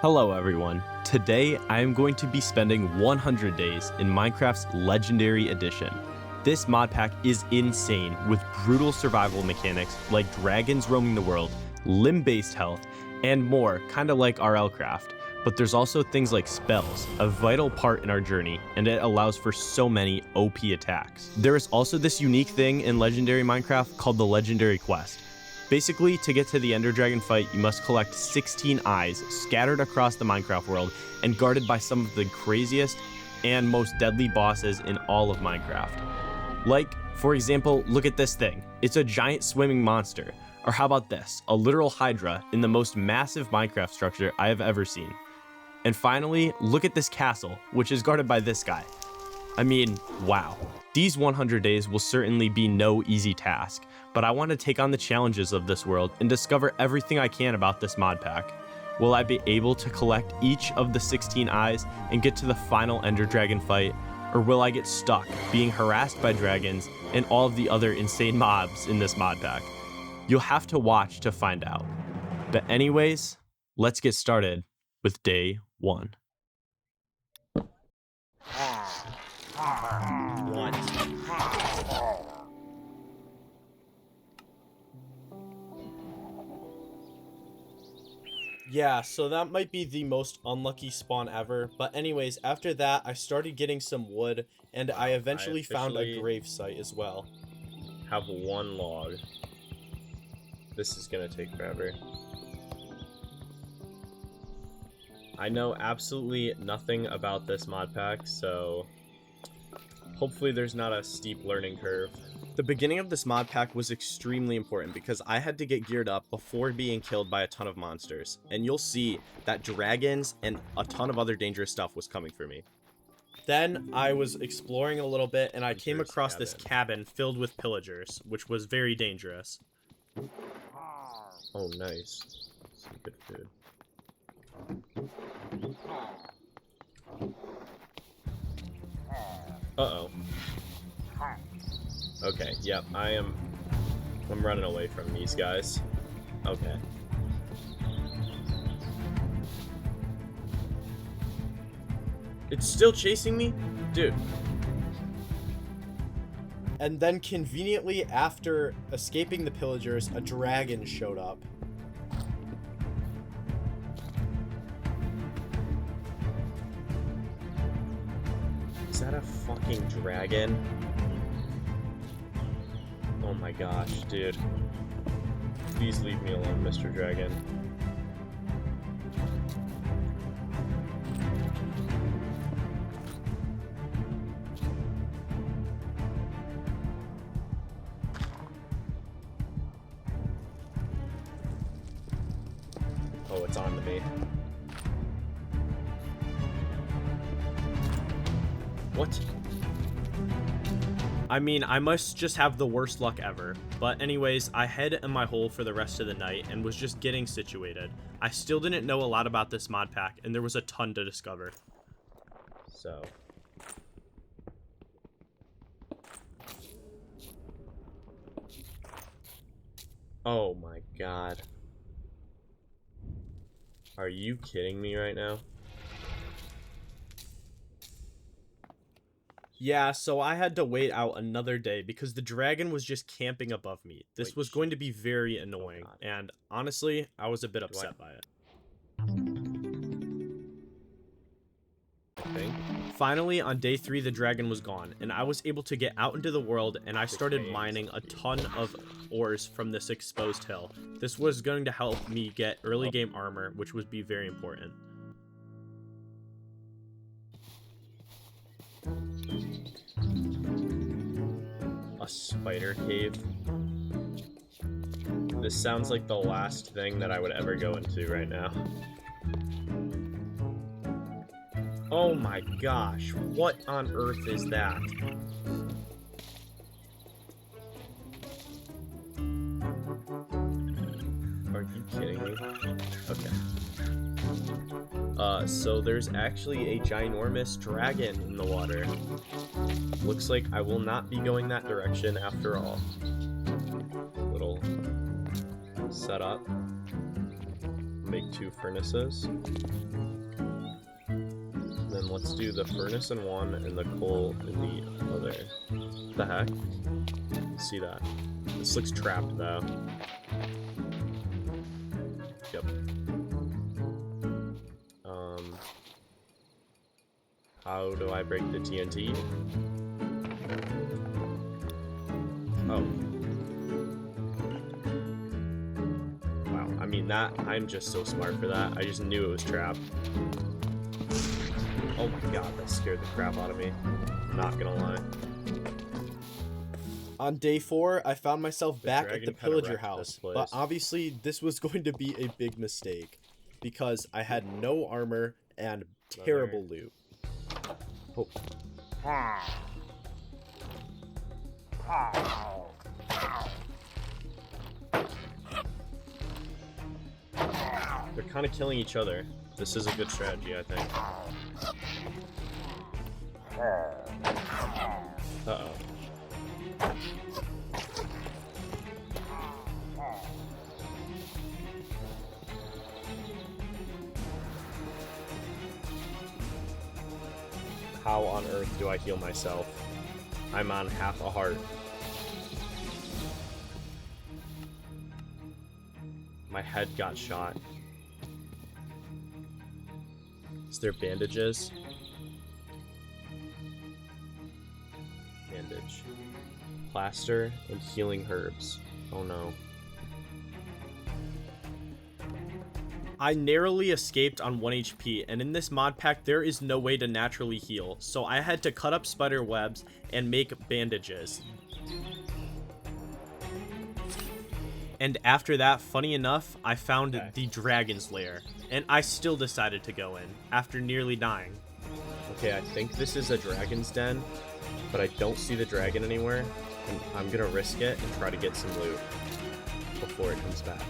Hello everyone. Today I am going to be spending 100 days in Minecraft's Legendary Edition. This mod pack is insane with brutal survival mechanics like dragons roaming the world, limb-based health, and more, kinda like RLcraft. But there's also things like spells, a vital part in our journey, and it allows for so many OP attacks. There is also this unique thing in Legendary Minecraft called the Legendary Quest. Basically, to get to the Ender Dragon fight, you must collect 16 eyes scattered across the Minecraft world and guarded by some of the craziest and most deadly bosses in all of Minecraft. Like, for example, look at this thing. It's a giant swimming monster. Or how about this? A literal Hydra in the most massive Minecraft structure I have ever seen. And finally, look at this castle, which is guarded by this guy. I mean, wow. These 100 days will certainly be no easy task, but I want to take on the challenges of this world and discover everything I can about this mod pack. Will I be able to collect each of the 16 eyes and get to the final Ender Dragon fight, or will I get stuck being harassed by dragons and all of the other insane mobs in this mod pack? You'll have to watch to find out. But anyways, let's get started with day 1. Yeah, so that might be the most unlucky spawn ever, but anyways, after that, I started getting some wood, and I eventually found a grave site as well. Have one log. This is gonna take forever. I know absolutely nothing about this mod pack, so hopefully there's not a steep learning curve. The beginning of this mod pack was extremely important because I had to get geared up before being killed by a ton of monsters, and you'll see that dragons and a ton of other dangerous stuff was coming for me. Then I was exploring a little bit and I came across this cabin filled with pillagers, which was very dangerous. Oh, nice. Some good food. Uh-oh. Okay, yep, I'm running away from these guys. Okay. It's still chasing me? Dude. And then conveniently after escaping the pillagers, a dragon showed up. Is that a fucking dragon? Oh my gosh, dude. Please leave me alone, Mr. Dragon. Oh, it's on to me. What? I mean, I must just have the worst luck ever. But anyways, I hid in my hole for the rest of the night and was just getting situated. I still didn't know a lot about this mod pack, and there was a ton to discover. So. Oh my god. Are you kidding me right now? Yeah, so I had to wait out another day because the dragon was just camping above me. This was going to be very annoying, and honestly, I was a bit upset by it. Okay. Finally, on day 3, the dragon was gone, and I was able to get out into the world, and I started mining a ton of ores from this exposed hill. This was going to help me get early game armor, which would be very important. A spider cave. This sounds like the last thing that I would ever go into right now. Oh my gosh, what on earth is that? Are you kidding me? Okay. So there's actually a ginormous dragon in the water. Looks like I will not be going that direction after all. Little setup. make 2 furnaces. And then let's do the furnace in one and the coal in the other. What the heck? See that? This looks trapped though. Yep. How do I break the TNT? Oh. Wow, I mean I'm just so smart for that. I just knew it was trapped. Oh my god, that scared the crap out of me. Not gonna lie. On day 4, I found myself back at dragon the kinda pillager wrecked house, this place. but obviously this was going to be a big mistake because I had no armor and terrible loot. Oh. They're kind of killing each other. This is a good strategy, I think. Uh-oh. How on earth do I heal myself? I'm on half a heart. My head got shot. Is there bandages? Bandage. Plaster and healing herbs. Oh no. I narrowly escaped on 1 HP, and in this mod pack there is no way to naturally heal, so I had to cut up spider webs and make bandages. And after that, funny enough, I found the dragon's lair, and I still decided to go in, after nearly dying. Okay, I think this is a dragon's den, but I don't see the dragon anywhere, and I'm gonna risk it and try to get some loot before it comes back.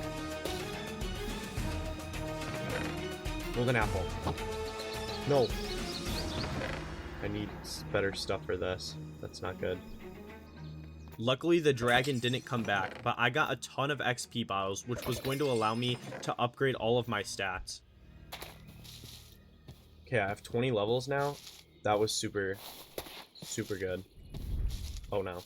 Golden apple. No. I need better stuff for this. That's not good. Luckily, the dragon didn't come back, but I got a ton of XP bottles, which was going to allow me to upgrade all of my stats. Okay, I have 20 levels now. That was super, super good. Oh no.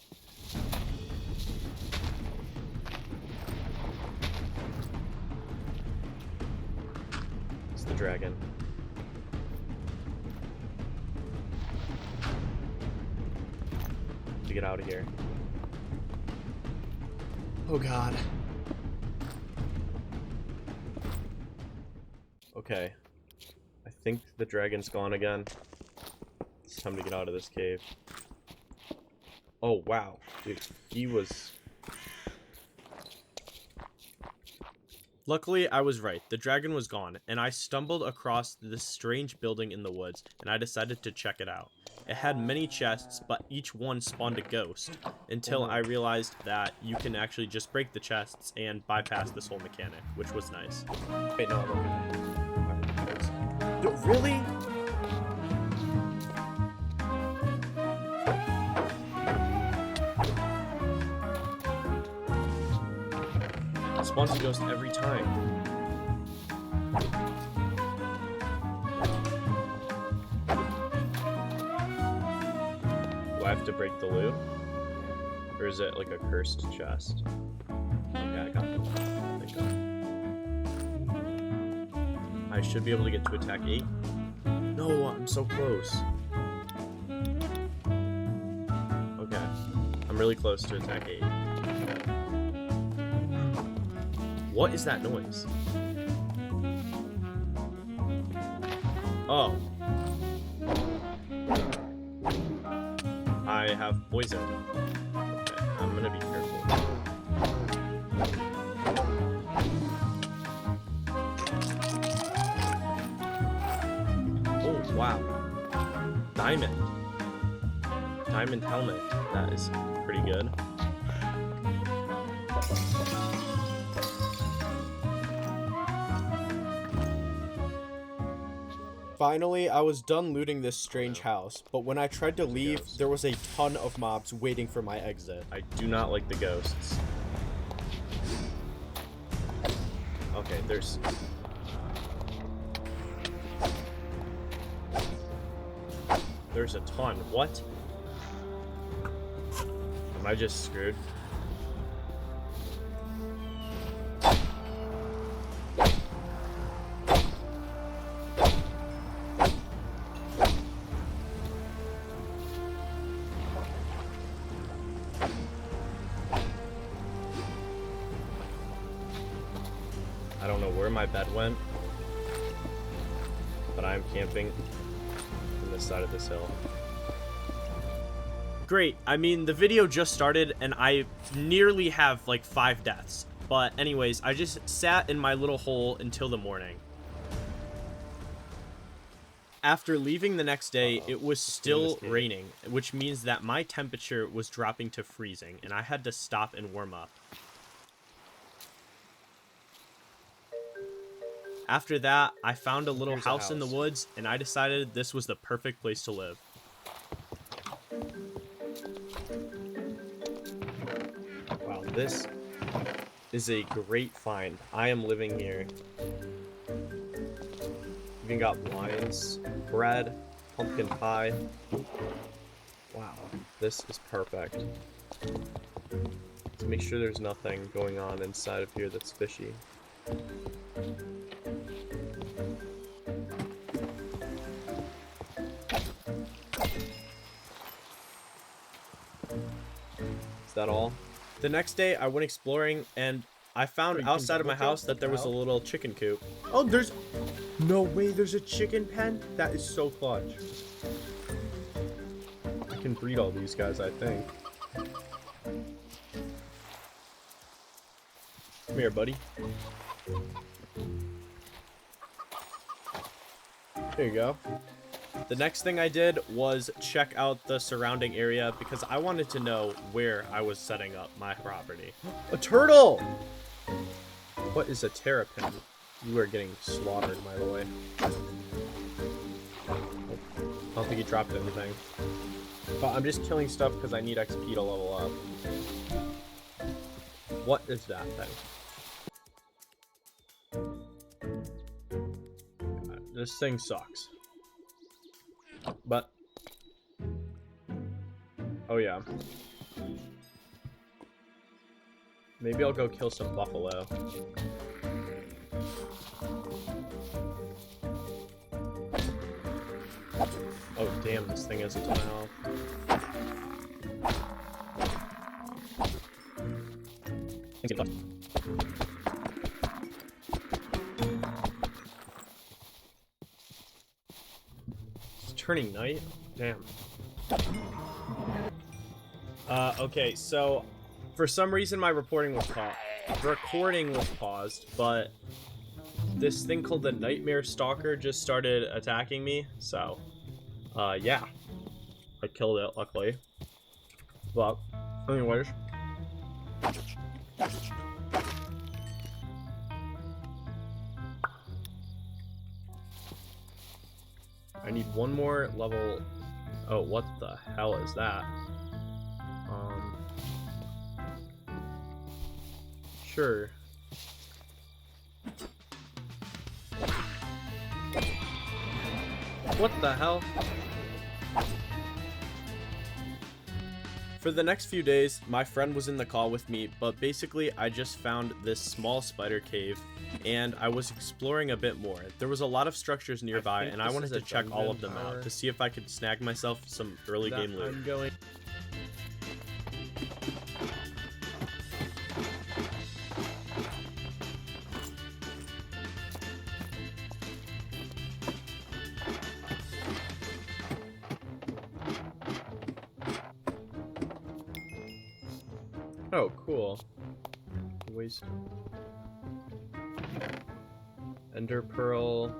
It's the dragon. To get out of here. Oh god. Okay. I think the dragon's gone again. It's time to get out of this cave. Oh wow. Dude, he was... Luckily, I was right. The dragon was gone, and I stumbled across this strange building in the woods, and I decided to check it out. It had many chests, but each one spawned a ghost, until I realized that you can actually just break the chests and bypass this whole mechanic, which was nice. Wait, no, I'm okay. Dude, really? It spawns a ghost every time. Do I have to break the loot? Or is it like a cursed chest? Okay, I got it. Thank God. I should be able to get to attack 8. No, I'm so close. Okay. I'm really close to attack 8. What is that noise? Oh. I have poison. Okay, I'm gonna be careful. Oh, wow. Diamond. Diamond helmet. That is pretty good. Finally, I was done looting this strange house, but when I tried to leave, there was a ton of mobs waiting for my exit. I do not like the ghosts. Okay, there's there's a ton. What? Am I just screwed? I don't know where my bed went, but I'm camping on this side of this hill. Great. I mean, the video just started and I nearly have like 5 deaths. But anyways, I just sat in my little hole until the morning. After leaving the next day, it was still raining, which means that my temperature was dropping to freezing and I had to stop and warm up. After that, I found a little house in the woods and I decided this was the perfect place to live. Wow, this is a great find. I am living here. Even got wines, bread, pumpkin pie. Wow, this is perfect. Let's make sure there's nothing going on inside of here that's fishy. Is that all? The next day, I went exploring, and I found outside of my house that there was a little chicken coop. Oh, there's... No way, there's a chicken pen? That is so clutch. I can breed all these guys, I think. Come here, buddy. There you go. The next thing I did was check out the surrounding area because I wanted to know where I was setting up my property. A turtle! What is a terrapin? You are getting slaughtered, by the way. I don't think he dropped anything. But I'm just killing stuff because I need XP to level up. What is that thing? This thing sucks. But, oh yeah. Maybe I'll go kill some buffalo. Oh damn, this thing has a ton of health. Turning night? Damn. Okay, so for some reason my recording was paused, but this thing called the Nightmare Stalker just started attacking me, so yeah. I killed it, luckily. But anyways. I need one more level. Oh, what the hell is that? Sure. What the hell? For the next few days, my friend was in the call with me, but basically I just found this small spider cave and I was exploring a bit more. There was a lot of structures nearby and I wanted to check all of them out to see if I could snag myself some early game loot. Oh, cool. Waste. Ender Pearl.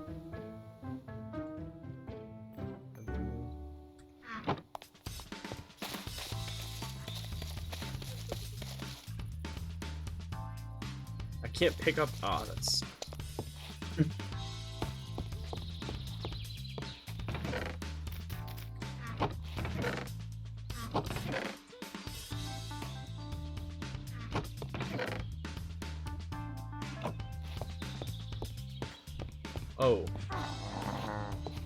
I can't pick up. Ah, that's. Oh.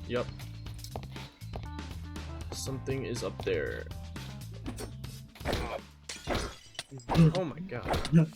Yep. Something is up there. Oh my god.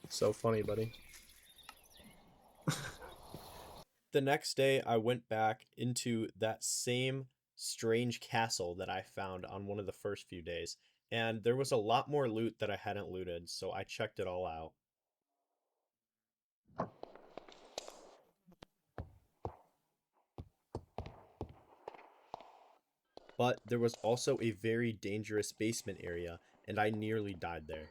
So funny, buddy. The next day, I went back into that same strange castle that I found on one of the first few days, and there was a lot more loot that I hadn't looted, so I checked it all out. But there was also a very dangerous basement area, and I nearly died there.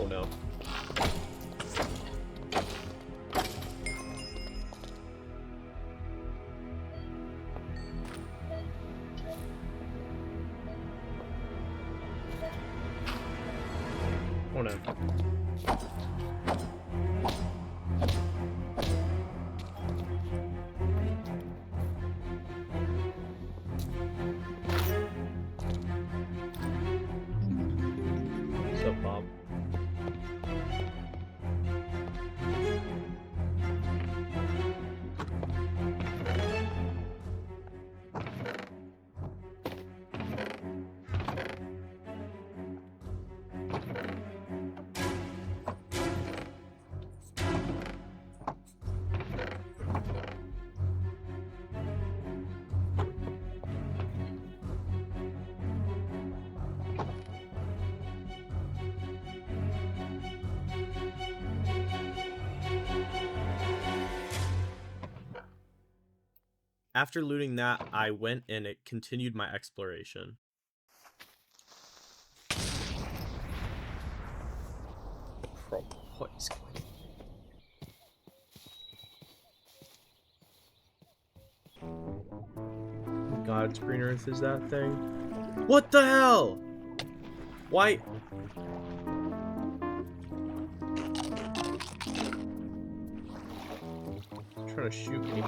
Oh no. Oh no. What's up, Bob? After looting that, I went and it continued my exploration. Bro, what is going on? God's green earth is that thing? What the hell? Why? Trying to shoot me.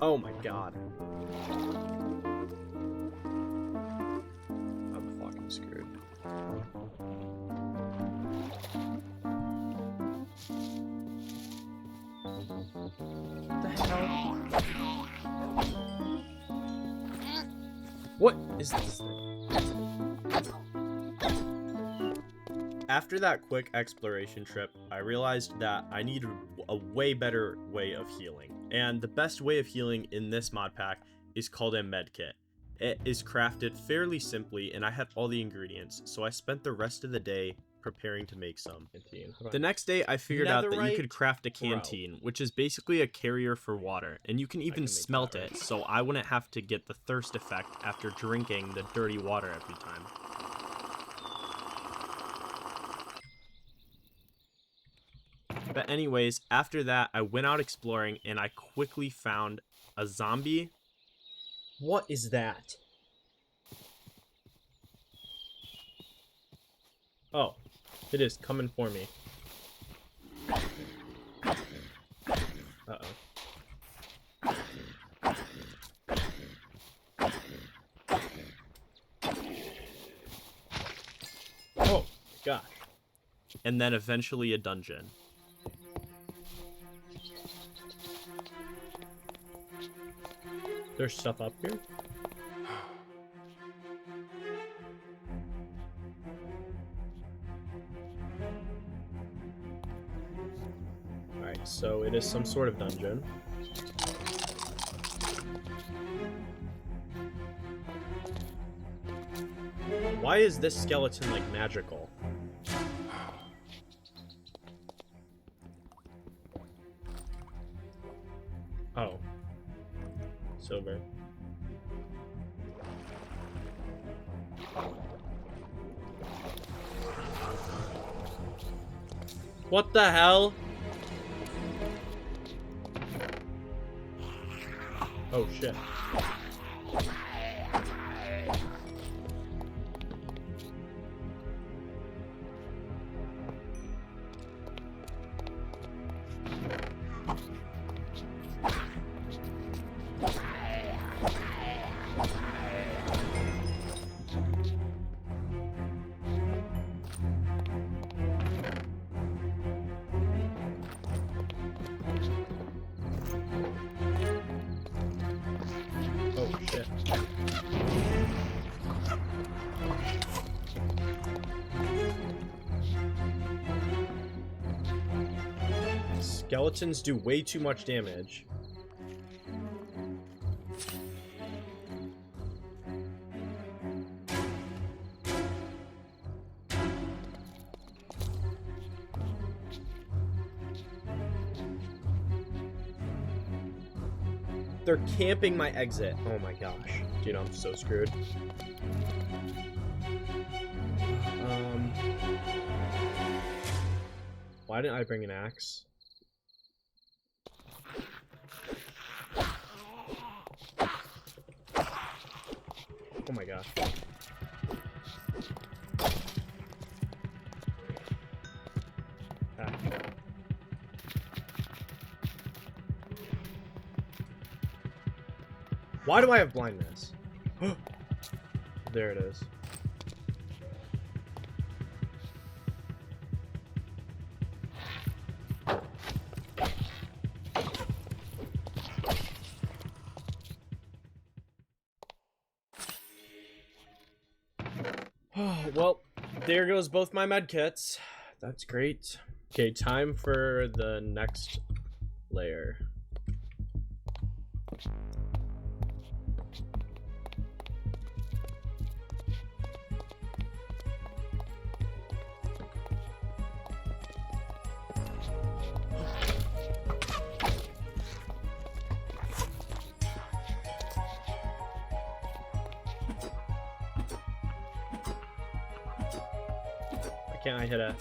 Oh my god. I'm fucking screwed. What the hell? What is this thing? After that quick exploration trip, I realized that I needed a way better way of healing. And the best way of healing in this mod pack is called a med kit. It is crafted fairly simply and I had all the ingredients, so I spent the rest of the day preparing to make some. The next day I figured out that you could craft a canteen, which is basically a carrier for water, and you can even smelt it, so I wouldn't have to get the thirst effect after drinking the dirty water every time. But anyways, after that, I went out exploring and I quickly found a zombie. What is that? Oh, it is coming for me. Uh-oh. Oh, gosh. And then eventually a dungeon. There's stuff up here? Alright, so it is some sort of dungeon. Why is this skeleton, like, magical? Oh. Silver. What the hell? Oh shit. Oh shit. Skeletons do way too much damage. They're camping my exit. Oh my gosh. Dude, I'm so screwed. Why didn't I bring an axe? Oh my gosh. Ah. Why do I have blindness? There it is. Well, there goes both my med kits. That's great. Okay, time for the next layer. Why can't I hit it?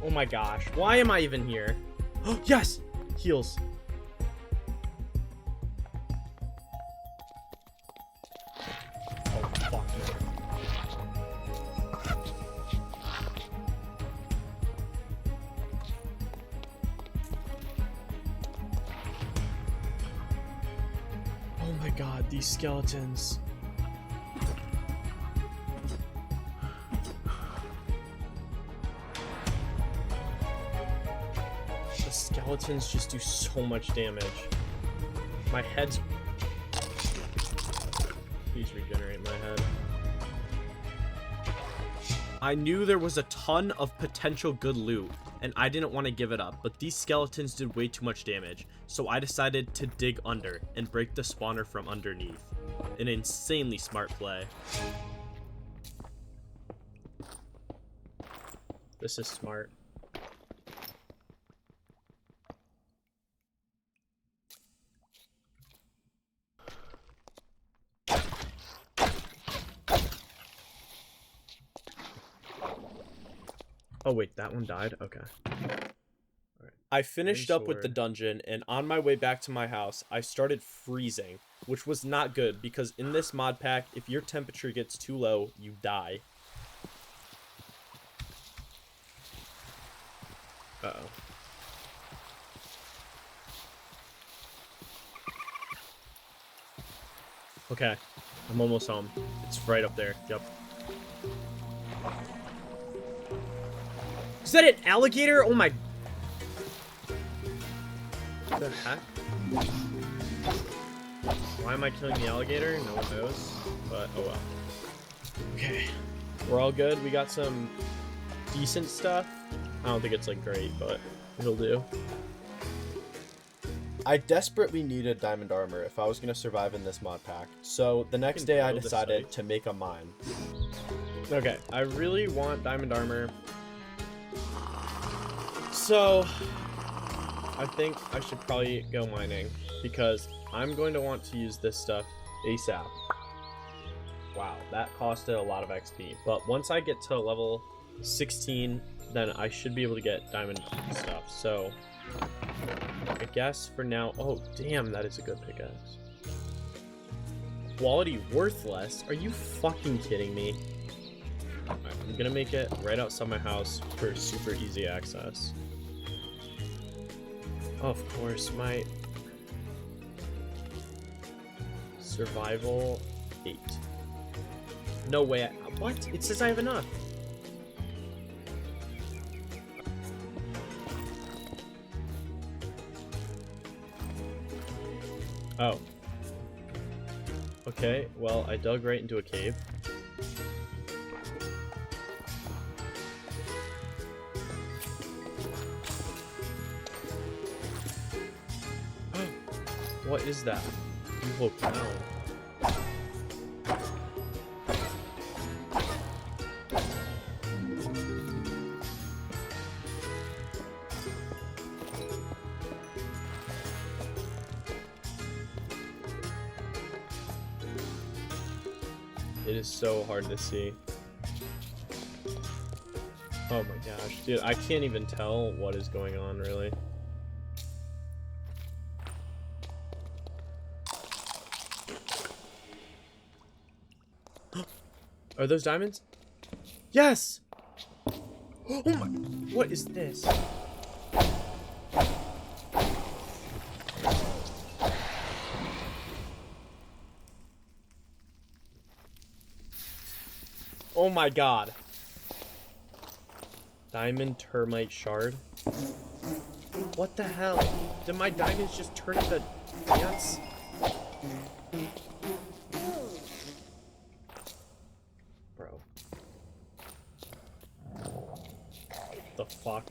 Oh my gosh, why am I even here? Oh, yes! Heals. Oh, fuck. Oh my god, these skeletons. Skeletons just do so much damage. My head's... Please regenerate my head. I knew there was a ton of potential good loot, and I didn't want to give it up, but these skeletons did way too much damage, so I decided to dig under and break the spawner from underneath. An insanely smart play. This is smart. Oh, wait, that one died? Okay. I finished up with the dungeon, and on my way back to my house, I started freezing, which was not good, because in this mod pack, if your temperature gets too low, you die. Uh-oh. Okay, I'm almost home. It's right up there. Yep. Is that an alligator? Oh my... What the heck? Why am I killing the alligator? No one knows. But, oh well. Okay. We're all good. We got some decent stuff. I don't think it's, like, great, but it'll do. I desperately needed diamond armor if I was going to survive in this mod pack. So, the next day I decided to make a mine. Okay, I really want diamond armor. So, I think I should probably go mining, because I'm going to want to use this stuff ASAP. Wow, that costed a lot of XP. But once I get to level 16, then I should be able to get diamond stuff. So, I guess for now... Oh, damn, that is a good pickaxe. Quality worthless? Are you fucking kidding me? Alright, I'm gonna make it right outside my house for super easy access. Of course, my survival 8. No way. What? It says I have enough. Oh. Okay, well, I dug right into a cave. What is that? Evil cow. It is so hard to see. Oh my gosh, dude, I can't even tell what is going on, really. Are those diamonds? Yes! Oh my... What is this? Oh my god. Diamond termite shard? What the hell? Did my diamonds just turn into ants? Bro. The fuck?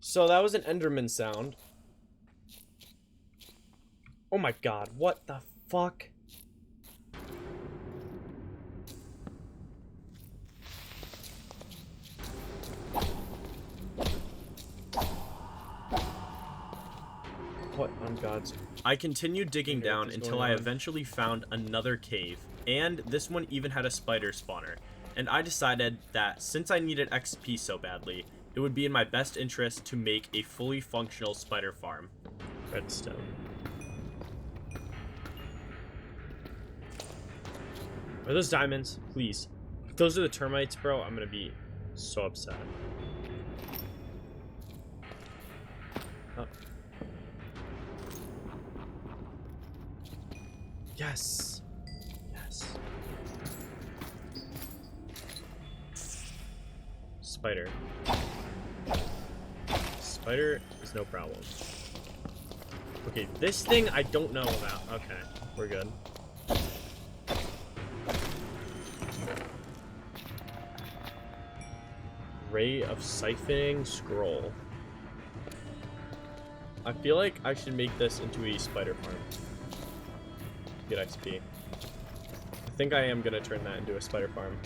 So that was an Enderman sound. Oh my god, what the fuck? What on God's... I continued digging down until I eventually found another cave, and this one even had a spider spawner. And I decided that since I needed XP so badly, it would be in my best interest to make a fully functional spider farm. Redstone. Are those diamonds? Please. If those are the termites, bro, I'm gonna be so upset. Oh. Yes. Yes. Spider. Spider is no problem. Okay, this thing I don't know about. Okay, we're good. Ray of siphoning scroll. I feel like I should make this into a spider farm. Get XP. I think I am gonna turn that into a spider farm.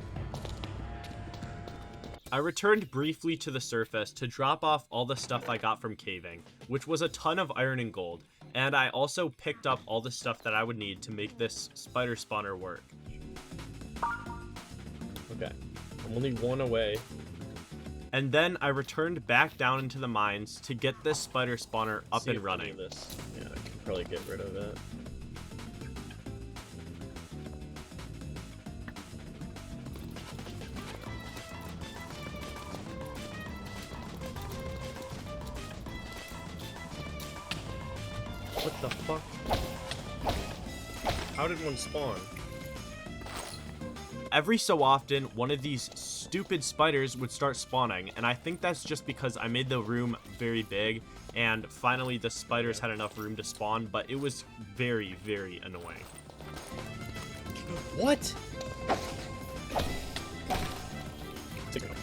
I returned briefly to the surface to drop off all the stuff I got from caving, which was a ton of iron and gold, and I also picked up all the stuff that I would need to make this spider spawner work. Okay, I'm only one away. And then I returned back down into the mines to get this spider spawner up and running. This. Yeah, I can probably get rid of it. What the fuck? How did one spawn? Every so often, one of these stupid spiders would start spawning, and I think that's just because I made the room very big, and finally the spiders had enough room to spawn, but it was very, very annoying. What? Take it off.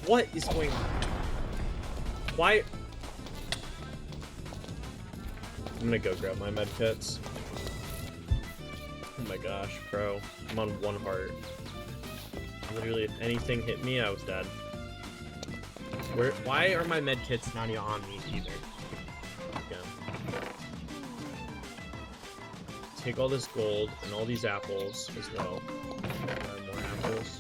What is going on? Why? I'm gonna go grab my med kits. Oh my gosh, bro. I'm on 1 heart. Literally, if anything hit me, I was dead. Why are my med kits not even on me either? Okay. Take all this gold and all these apples as well. More apples.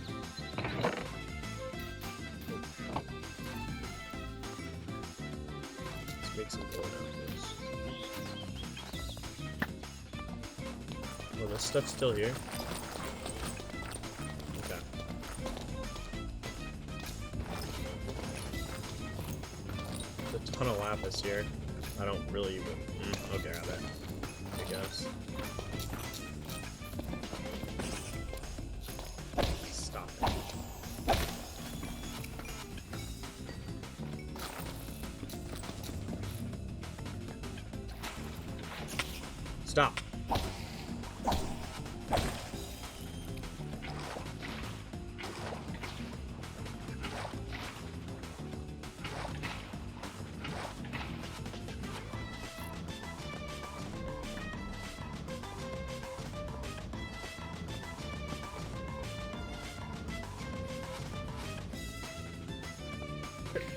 Make some gold apples. Oh, this stuff's still here. Okay. There's a ton of lapis here. I don't really even. I'll grab it, I guess. Stop it. Stop.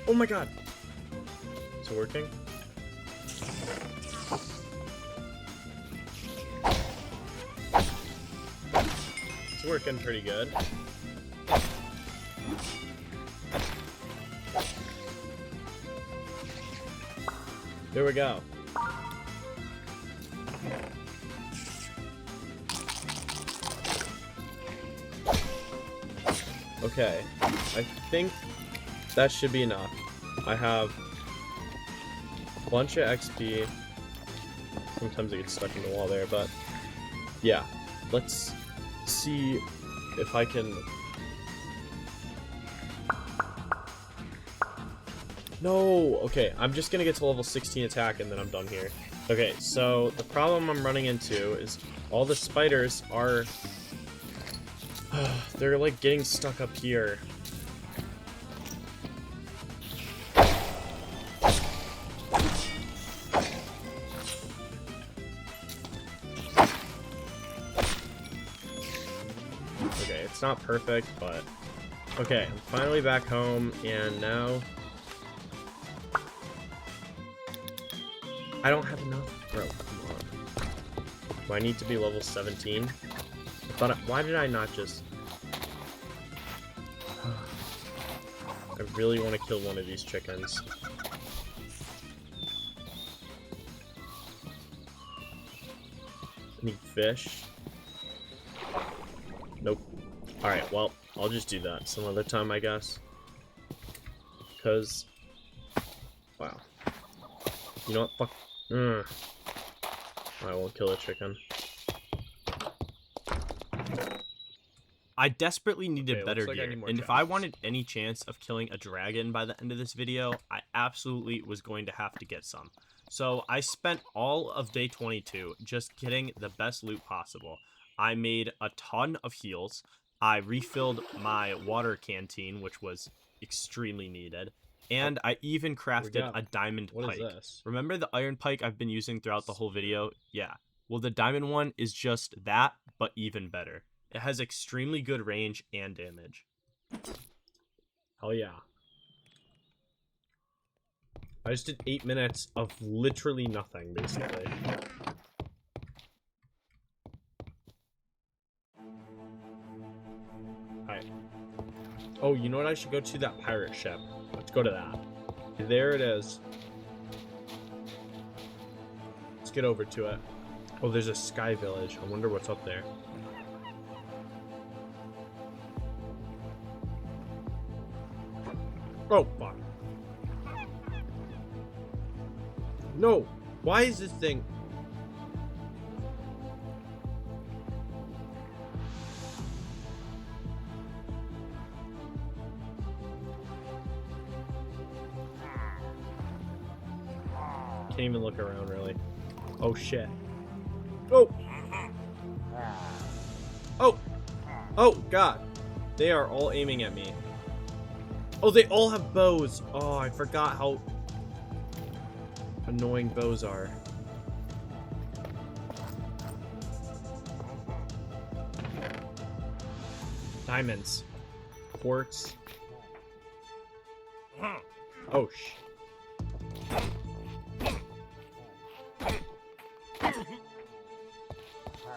Oh my god. Is it working? It's working pretty good. There we go. Okay, I think that should be enough. I have a bunch of XP. Sometimes it gets stuck in the wall there, but yeah. Let's see if I can... No! Okay, I'm just gonna get to level 16 attack and then I'm done here. Okay, so the problem I'm running into is all the spiders are... they're like getting stuck up here. Okay, it's not perfect, but... Okay, I'm finally back home, and now... I don't have enough. Bro, come on. Do I need to be level 17? Why did I not just... I really want to kill one of these chickens. Any fish? Nope. Alright, well, I'll just do that some other time, I guess. Because... Wow. You know what? Fuck. I won't kill a chicken. I desperately needed Okay, better looks like I gear, need more and if I chests. wanted any chance of killing a dragon by the end of this video, I absolutely was going to have to get some. So I spent all of day 22 just getting the best loot possible. I made a ton of heals. I refilled my water canteen, which was extremely needed. And I even crafted a diamond What is pike. this? Remember the iron pike I've been using throughout the whole video? Yeah. Well, the diamond one is just that, but even better. It has extremely good range and damage. Hell yeah. I just did 8 minutes of literally nothing, basically. Alright. Oh, you know what? I should go to that pirate ship. Let's go to that. There it is. Let's get over to it. Oh, there's a sky village. I wonder what's up there. Oh, fuck. No! Why is this thing... Can't even look around, really. Oh, shit. Oh! Oh! Oh, God. They are all aiming at me. Oh, they all have bows. Oh, I forgot how annoying bows are. Diamonds. Quartz. Oh,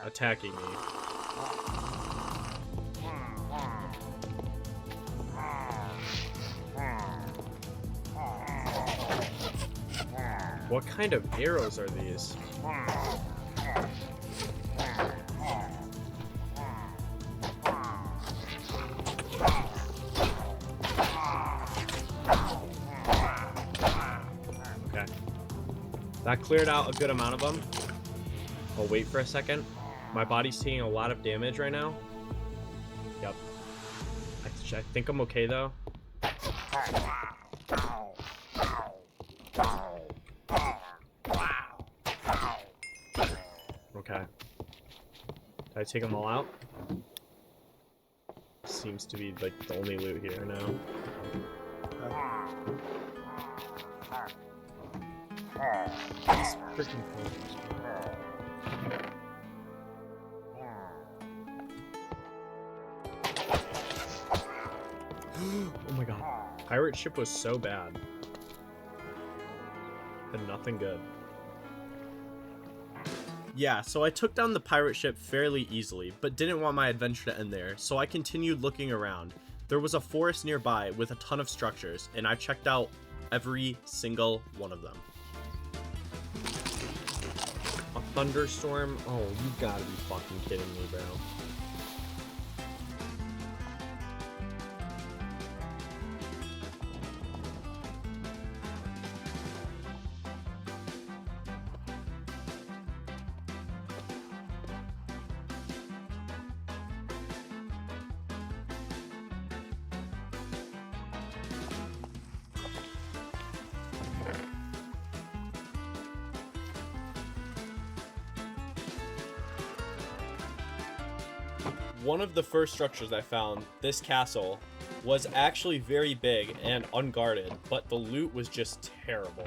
attacking me. What kind of arrows are these? Okay. That cleared out a good amount of them. I'll wait for a second. My body's taking a lot of damage right now. Yep. I think I'm okay, though. Okay. Did I take them all out? Seems to be, like, the only loot here now. These freaking phones. Oh my god. Pirate ship was so bad. Had nothing good. Yeah, so I took down the pirate ship fairly easily, but didn't want my adventure to end there, so I continued looking around. There was a forest nearby with a ton of structures, and I checked out every single one of them. A thunderstorm? Oh, you gotta be fucking kidding me, bro. One of the first structures I found, this castle, was actually very big and unguarded, but the loot was just terrible.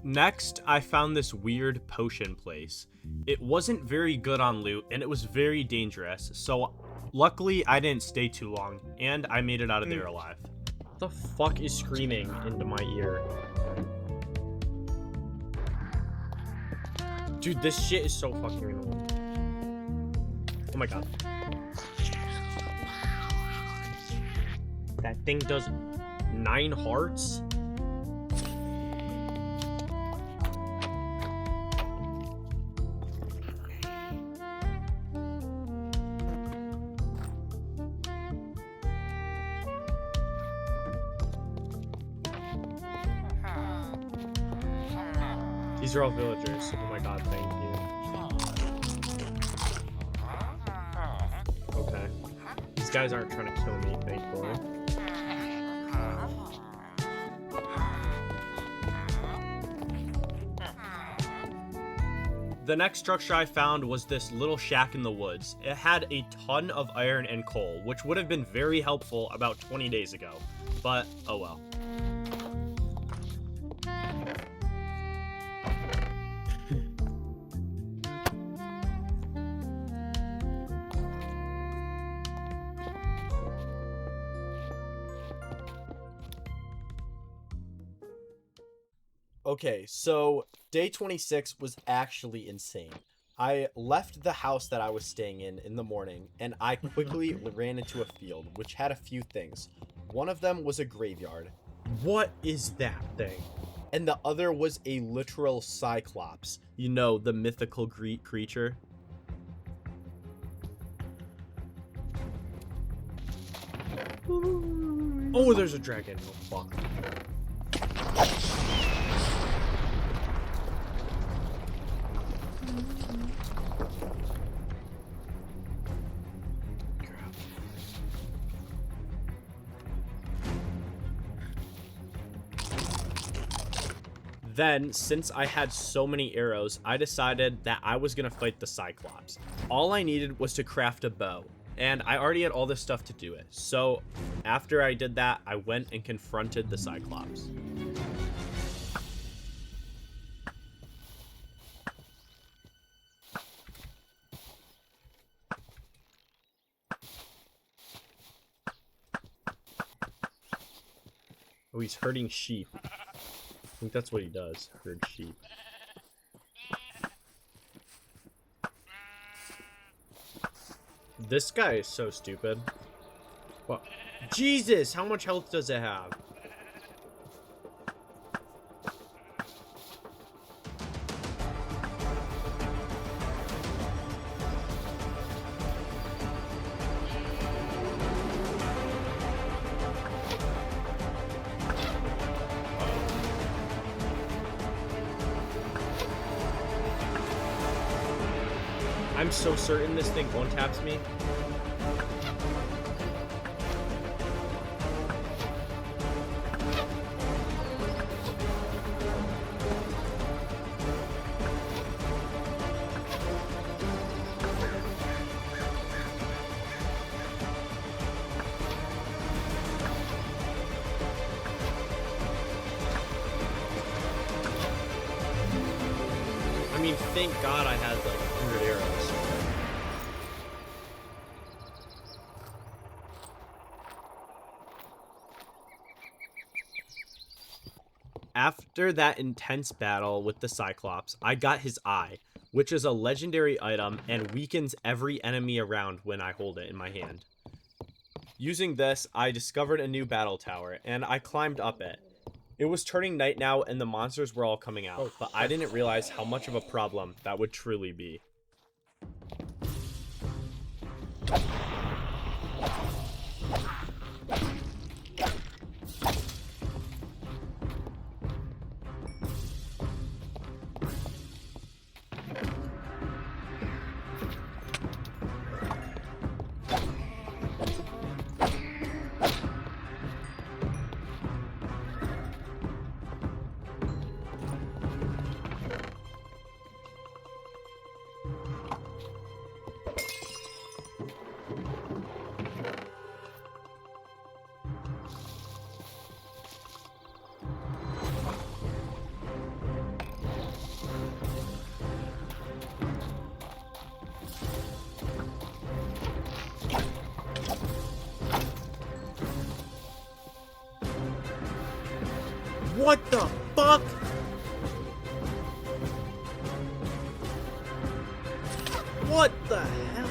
Next, I found this weird potion place. It wasn't very good on loot, and it was very dangerous, so luckily I didn't stay too long, and I made it out of there alive. What the fuck is screaming into my ear? Dude, this shit is so fucking annoying. Oh my god. That thing does 9 hearts? These are all villagers. Oh my god, thank you. Okay. These guys aren't trying to kill me, thankfully. The next structure I found was this little shack in the woods. It had a ton of iron and coal, which would have been very helpful about 20 days ago. But, oh well. Okay, so day 26 was actually insane. I left the house that I was staying in the morning, and I quickly ran into a field, which had a few things. One of them was a graveyard. What is that thing? And the other was a literal cyclops. You know, the mythical Greek creature. Oh, there's a dragon. Oh, fuck. Then, since I had so many arrows, I decided that I was going to fight the Cyclops. All I needed was to craft a bow, and I already had all this stuff to do it. So, after I did that, I went and confronted the Cyclops. Oh, he's herding sheep. I think that's what he does, herd sheep. This guy is so stupid. What? Jesus, how much health does it have? I'm so certain this thing one-taps me. I mean, thank God I had like 100 arrows. After that intense battle with the Cyclops, I got his eye, which is a legendary item and weakens every enemy around when I hold it in my hand. Using this, I discovered a new battle tower, and I climbed up it. It was turning night now, and the monsters were all coming out, but I didn't realize how much of a problem that would truly be. What the fuck? What the hell?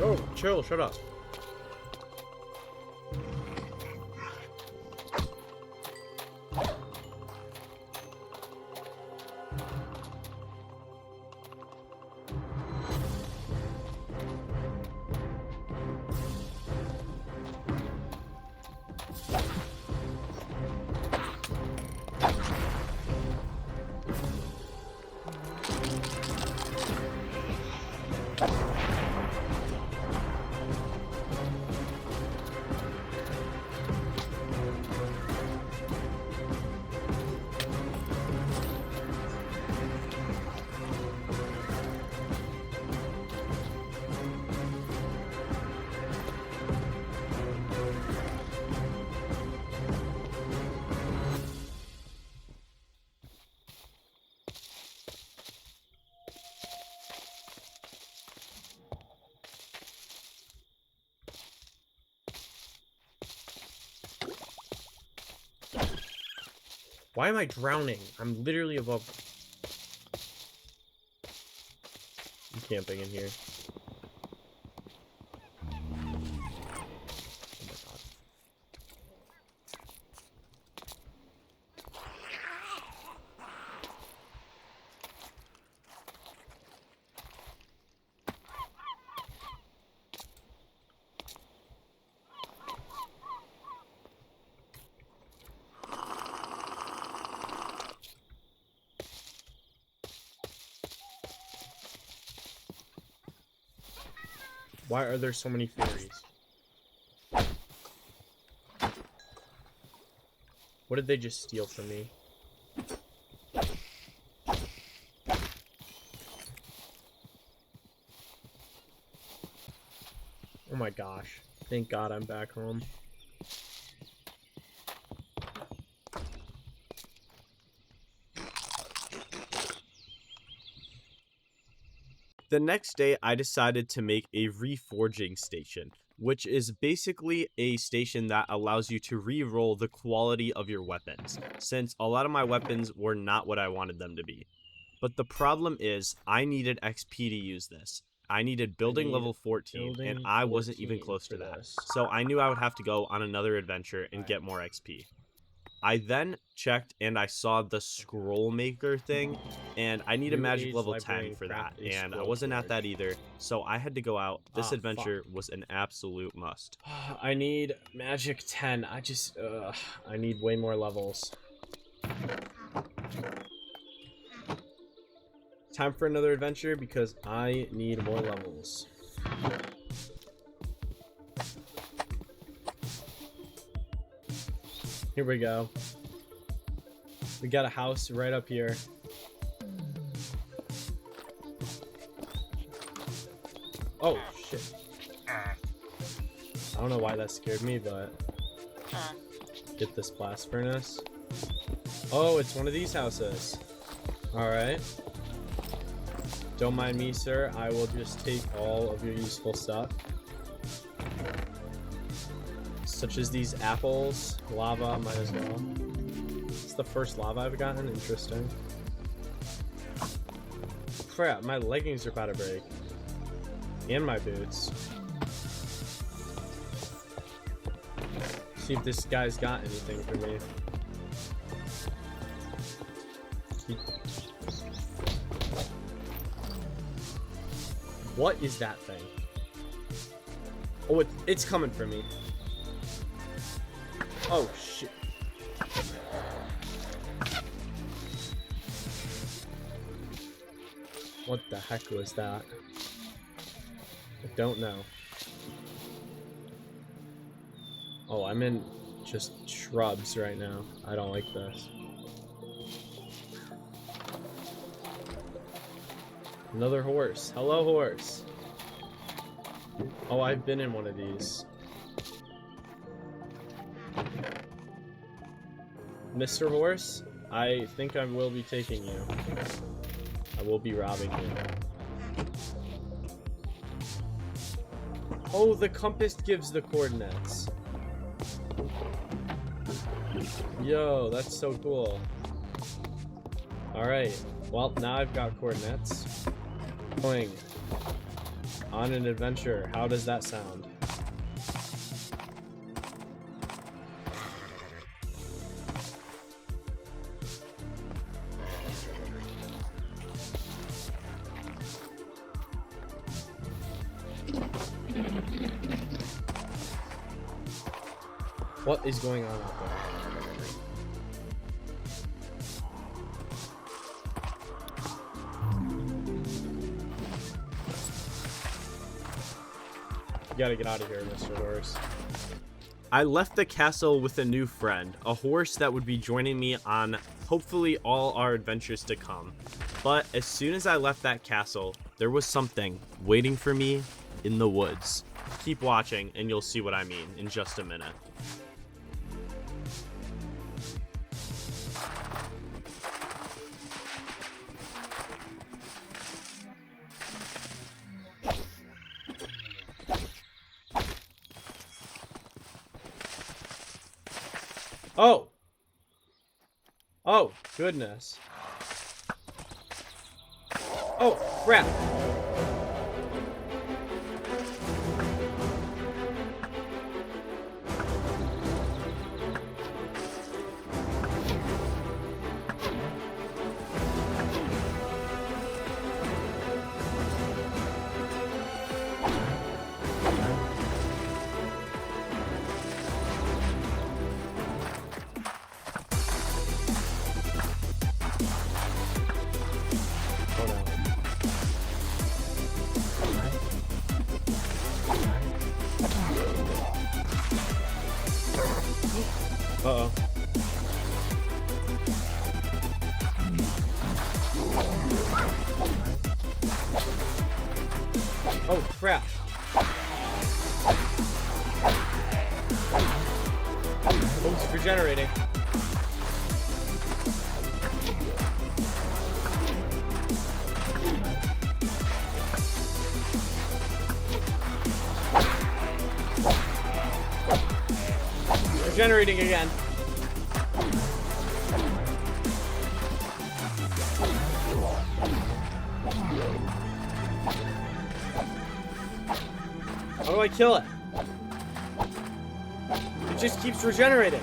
Oh, chill, shut up. Why am I drowning? I'm literally above. I'm camping in here. Oh my god. Why are there so many fairies? What did they just steal from me? Oh my gosh. Thank God I'm back home. The next day, I decided to make a reforging station, which is basically a station that allows you to re-roll the quality of your weapons, since a lot of my weapons were not what I wanted them to be. But the problem is, I needed XP to use this. I needed building level 14, and I wasn't even close to that. So I knew I would have to go on another adventure and get more XP. I then checked and I saw the scroll maker thing, and I need a magic level 10 for that, and I wasn't at that either, so I had to go out. This adventure was an absolute must. I need magic 10. I need way more levels. Time for another adventure because I need more levels. Here we go. We got a house right up here. Oh, shit. I don't know why that scared me, but... Get this blast furnace. Oh, it's one of these houses. Alright. Don't mind me, sir. I will just take all of your useful stuff. Such as these apples, lava, might as well. It's the first lava I've gotten. Interesting. Crap, my leggings are about to break. And my boots. See if this guy's got anything for me. What is that thing? Oh, it's coming for me. Oh, shit. What the heck was that? I don't know. Oh, I'm in just shrubs right now. I don't like this. Another horse. Hello, horse. Oh, I've been in one of these. Mr. Horse, I think I will be taking you. I will be robbing you. Oh, the compass gives the coordinates. Yo, that's so cool. Alright, well, now I've got coordinates. Going on an adventure. How does that sound? What is going on out there? You gotta get out of here, Mr. Horse. I left the castle with a new friend, a horse that would be joining me on hopefully all our adventures to come. But as soon as I left that castle, there was something waiting for me in the woods. Keep watching and you'll see what I mean in just a minute. Oh! Oh, goodness. Oh, crap! Uh-oh. Oh, crap. Oh, it's regenerating. Regenerating again. How do I kill it? It just keeps regenerating.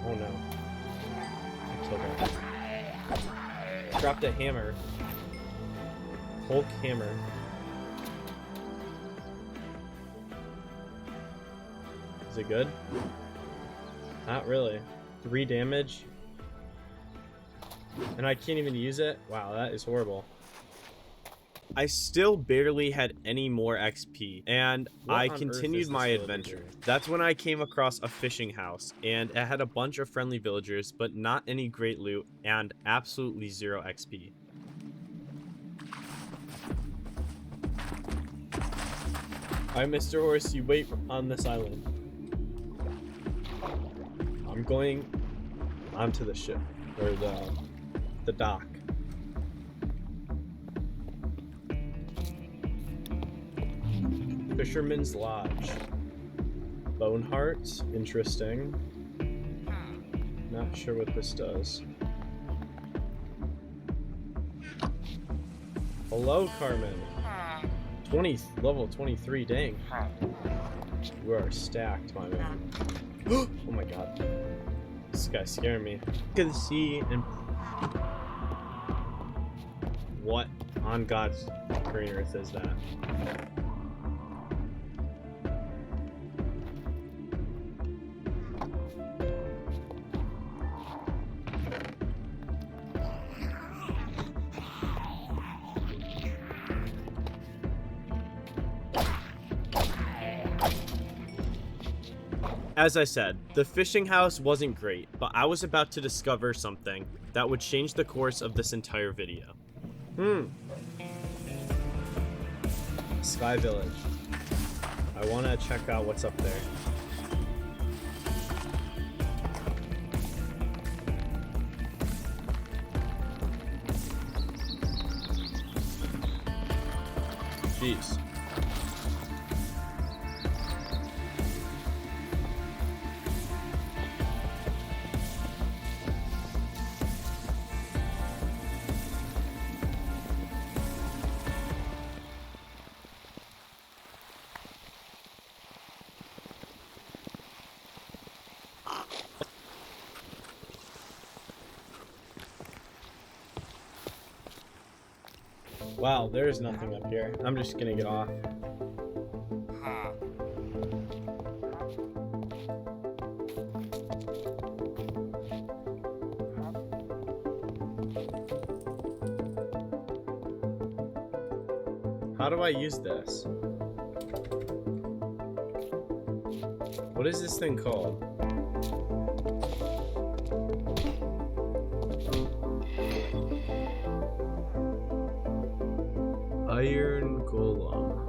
Oh no. I killed her. Dropped a hammer. Hulk hammer. Is it good? Not really. 3 damage. And I can't even use it? Wow, that is horrible. I still barely had any more XP, and I continued my adventure. That's when I came across a fishing house, and it had a bunch of friendly villagers, but not any great loot, and absolutely 0 XP. Alright, Mr. Horse, you wait on this island. I'm going onto the ship, or the dock. Fisherman's Lodge. Bone hearts, interesting. Not sure what this does. Hello, Carmen. Level 23, dang. You are stacked, my man. Oh my god. This guy's scaring me. Look at the sea and... What on God's green earth is that? As I said, the fishing house wasn't great, but I was about to discover something that would change the course of this entire video. Sky Village. I want to check out what's up there. Jeez. Wow, there's nothing up here. I'm just gonna get off. How do I use this? What is this thing called? Iron Golem.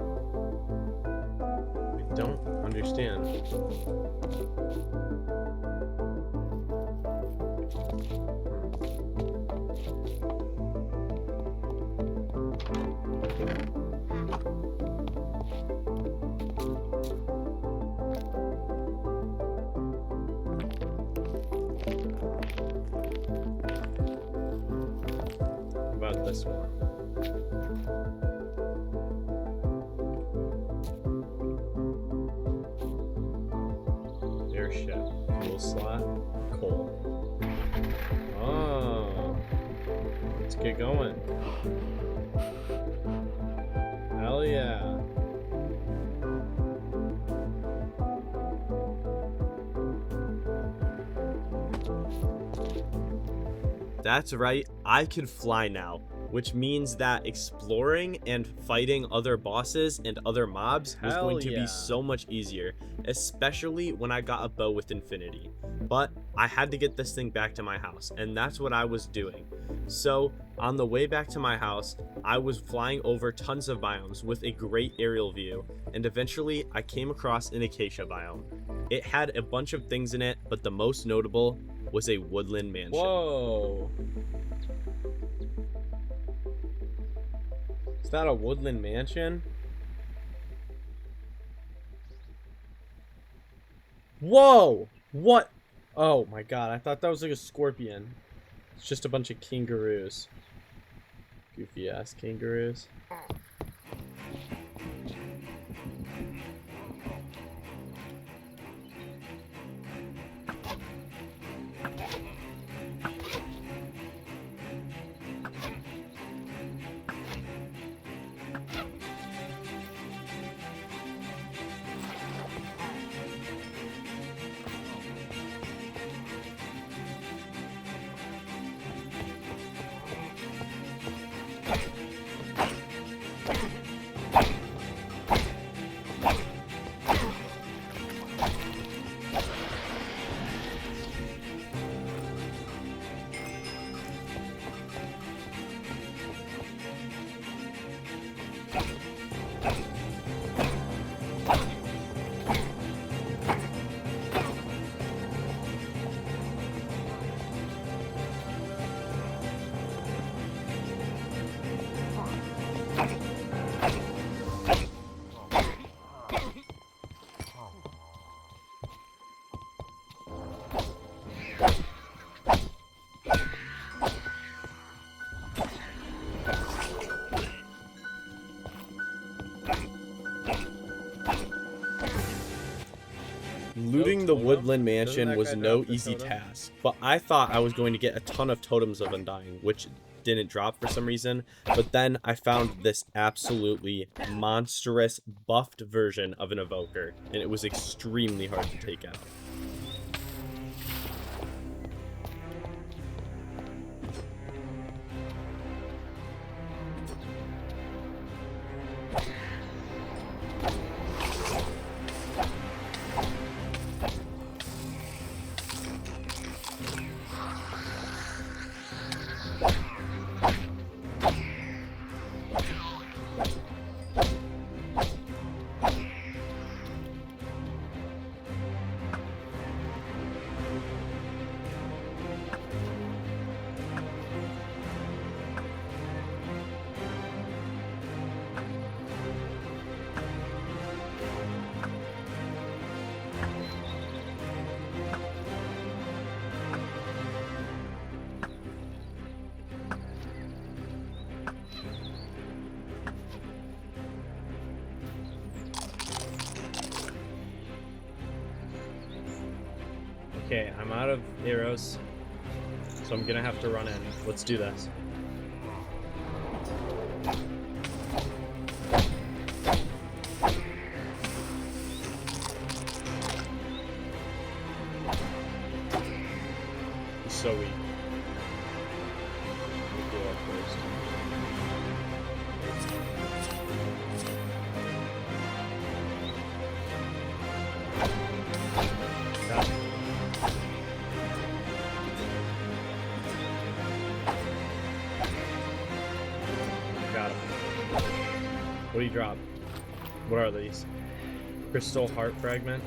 I don't understand. About this one. Airship. Fuel slot. Coal. Oh. Let's get going. Hell yeah. That's right, I can fly now, which means that exploring and fighting other bosses and other mobs was going to be so much easier, especially when I got a bow with infinity. But I had to get this thing back to my house, and that's what I was doing. So on the way back to my house, I was flying over tons of biomes with a great aerial view, and eventually I came across an acacia biome. It had a bunch of things in it, but the most notable was a woodland mansion. Whoa. Is that a woodland mansion? Whoa! What? Oh my god, I thought that was like a scorpion. It's just a bunch of kangaroos. Goofy ass kangaroos. Looting the woodland mansion was no easy task, but I thought I was going to get a ton of totems of Undying, which didn't drop for some reason. But then I found this absolutely monstrous buffed version of an evoker, and it was extremely hard to take out. Okay, I'm out of arrows, so I'm gonna have to run in. Let's do this. He's so weak. Let me do that first. Got him. Got him. What do you drop? What are these? Crystal heart fragment?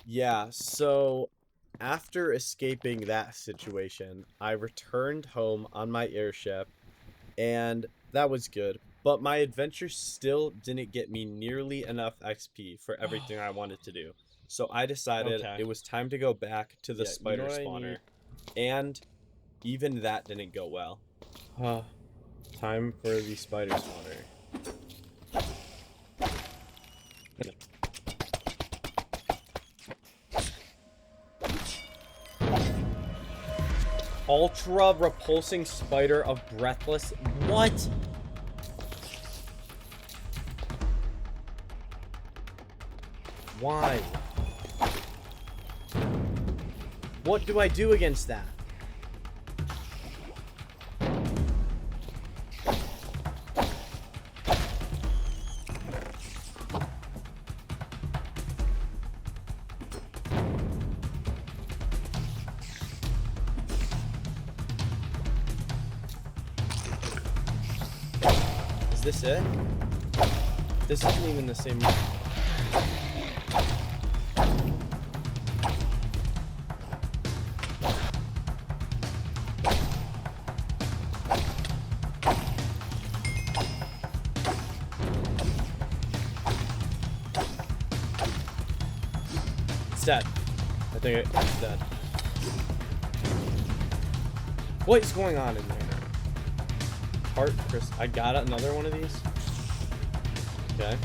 Yeah, so after escaping that situation, I returned home on my airship, and that was good. But my adventure still didn't get me nearly enough XP for everything I wanted to do. So I decided Okay. it was time to go back to the Yeah, you spider know what I spawner. And even that didn't go well. Time for the spider spawner. Ultra repulsing spider of breathless. What? Why? What do I do against that? Is this it? This isn't even the same. It's dead. I think it's dead. What is going on in there? Heart, Chris. I got another one of these. Okay.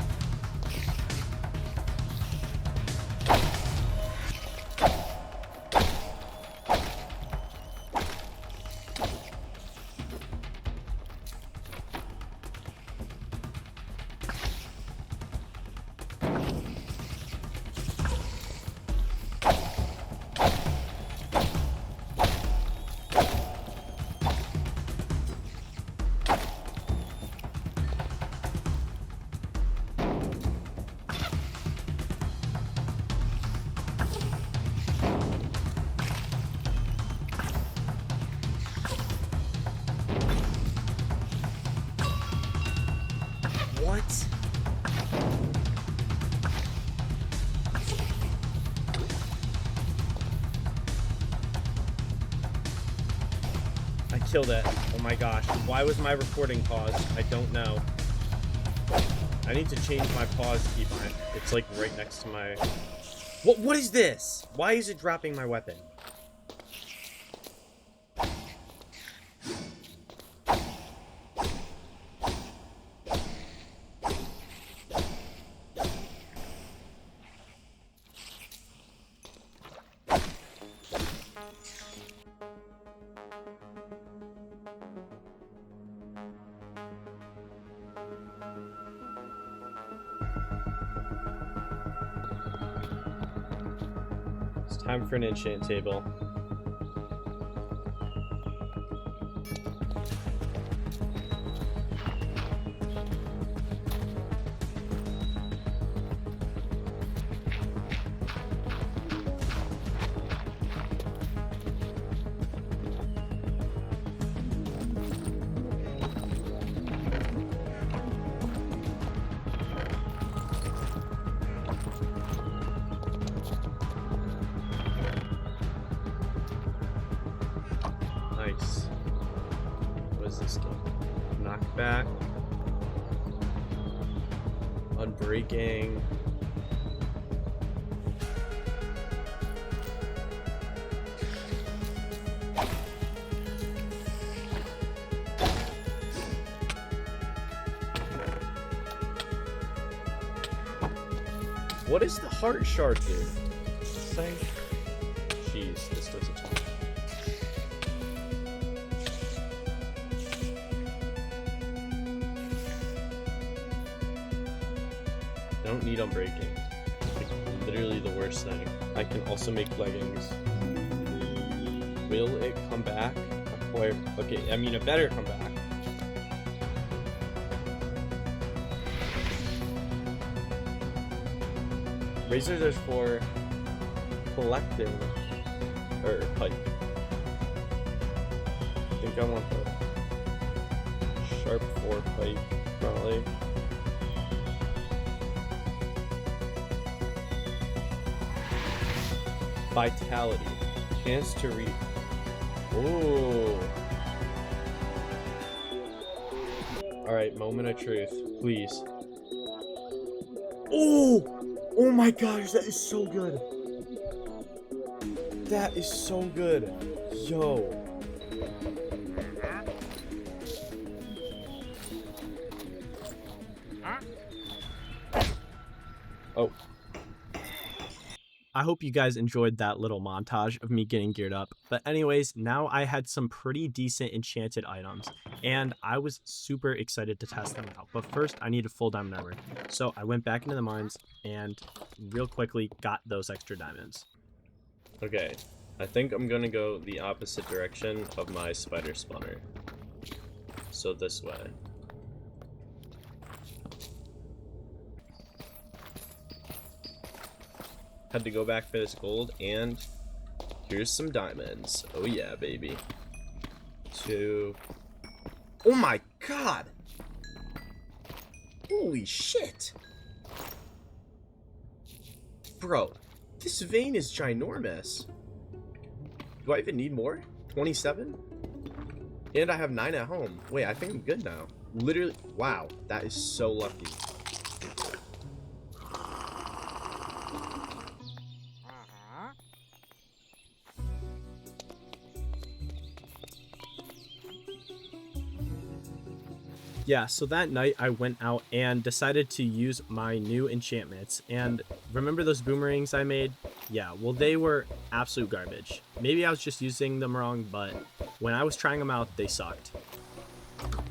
What? I killed it. Oh my gosh. Why was my recording paused? I don't know. I need to change my pause keybind. It's like right next to my... What is this? Why is it dropping my weapon? It's time for an enchant table. Unbreaking. What does the heart shard do? Thing? Jeez, this does a ton. Don't need unbreaking. Like, literally the worst thing. I can also make leggings. Will it come back? Okay, I mean, it better come back. Razors are for collecting, or pipe. I think I want the sharp 4 pipe, probably. Vitality, chance to read. Ooh. All right, moment of truth, please. Oh! Oh my gosh, that is so good. That is so good. Yo. Oh. I hope you guys enjoyed that little montage of me getting geared up. But anyways, now I had some pretty decent enchanted items, and I was super excited to test them out. But first, I needed full diamond armor. So I went back into the mines and real quickly got those extra diamonds. Okay, I think I'm gonna go the opposite direction of my spider spawner. So this way. Had to go back for this gold, and here's some diamonds. Oh yeah, baby. 2. Oh my god! Holy shit! Bro, this vein is ginormous. Do I even need more? 27? And I have 9 at home. Wait, I think I'm good now. Literally, wow, that is so lucky. Yeah, so that night I went out and decided to use my new enchantments. And remember those boomerangs I made? Yeah, well, they were absolute garbage. Maybe I was just using them wrong, but when I was trying them out, they sucked.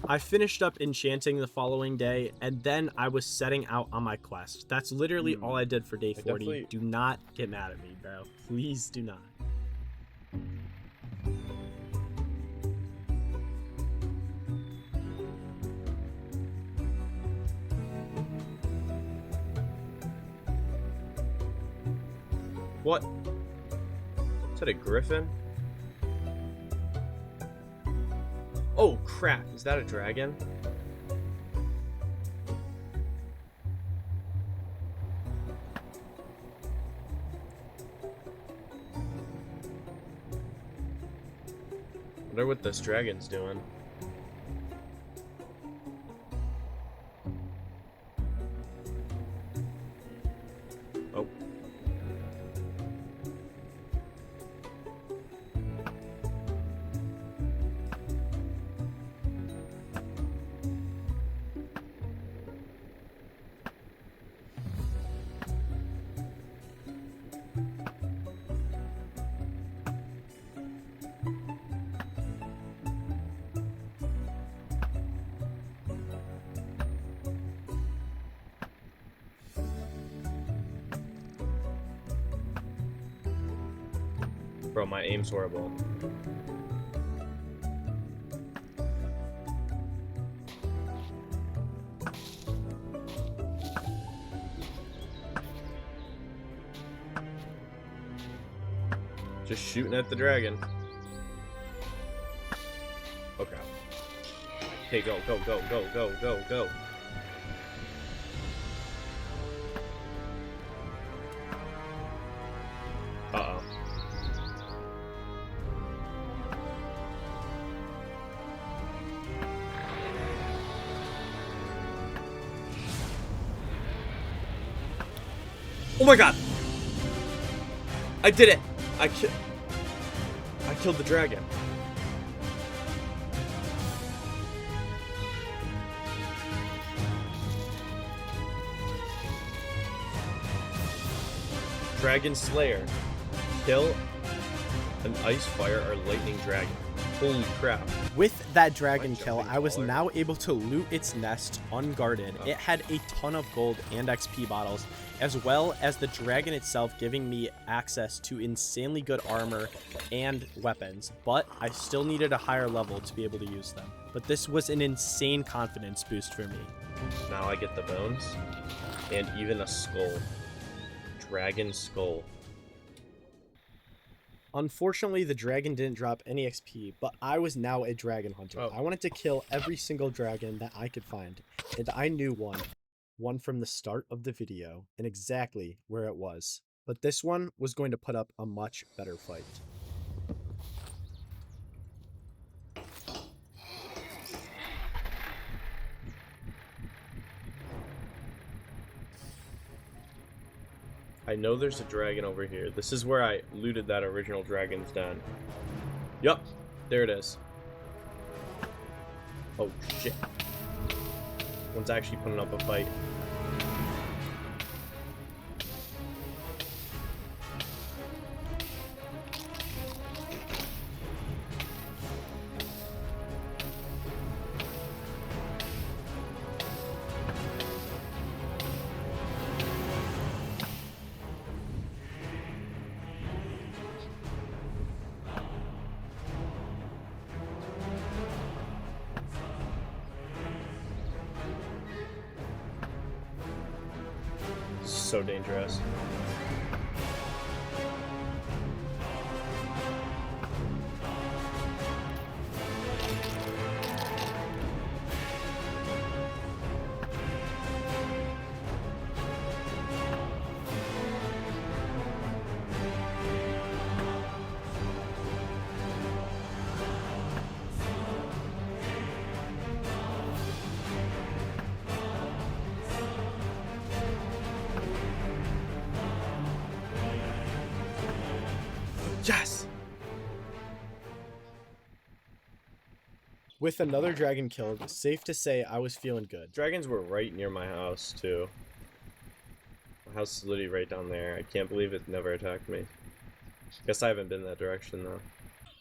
I finished up enchanting the following day, and then I was setting out on my quest. That's literally all I did for day 40. Do not get mad at me, bro. Please do not. What? Is that a griffin? Oh crap, is that a dragon? Wonder what this dragon's doing. Oh. Bro, my aim's horrible. Just shooting at the dragon. Okay. Okay, go, go, go, go, go, go, go. Uh-oh. Oh my god! I did it! I killed the dragon. Dragon Slayer. Kill an ice, fire, or lightning dragon. Holy crap. With that dragon kill, I was now able to loot its nest unguarded. It had a ton of gold and XP bottles, as well as the dragon itself giving me access to insanely good armor and weapons, but I still needed a higher level to be able to use them. But this was an insane confidence boost for me. Now I get the bones and even a skull. Dragon skull. Unfortunately, the dragon didn't drop any XP, but I was now a dragon hunter. Oh. I wanted to kill every single dragon that I could find, and I knew one from the start of the video and exactly where it was. But this one was going to put up a much better fight. I know there's a dragon over here. This is where I looted that original dragon's den. Yup, there it is. Oh shit. One's actually putting up a fight. So dangerous. Yes! With another dragon killed, it's safe to say I was feeling good. Dragons were right near my house, too. My house is literally right down there. I can't believe it never attacked me. Guess I haven't been that direction, though.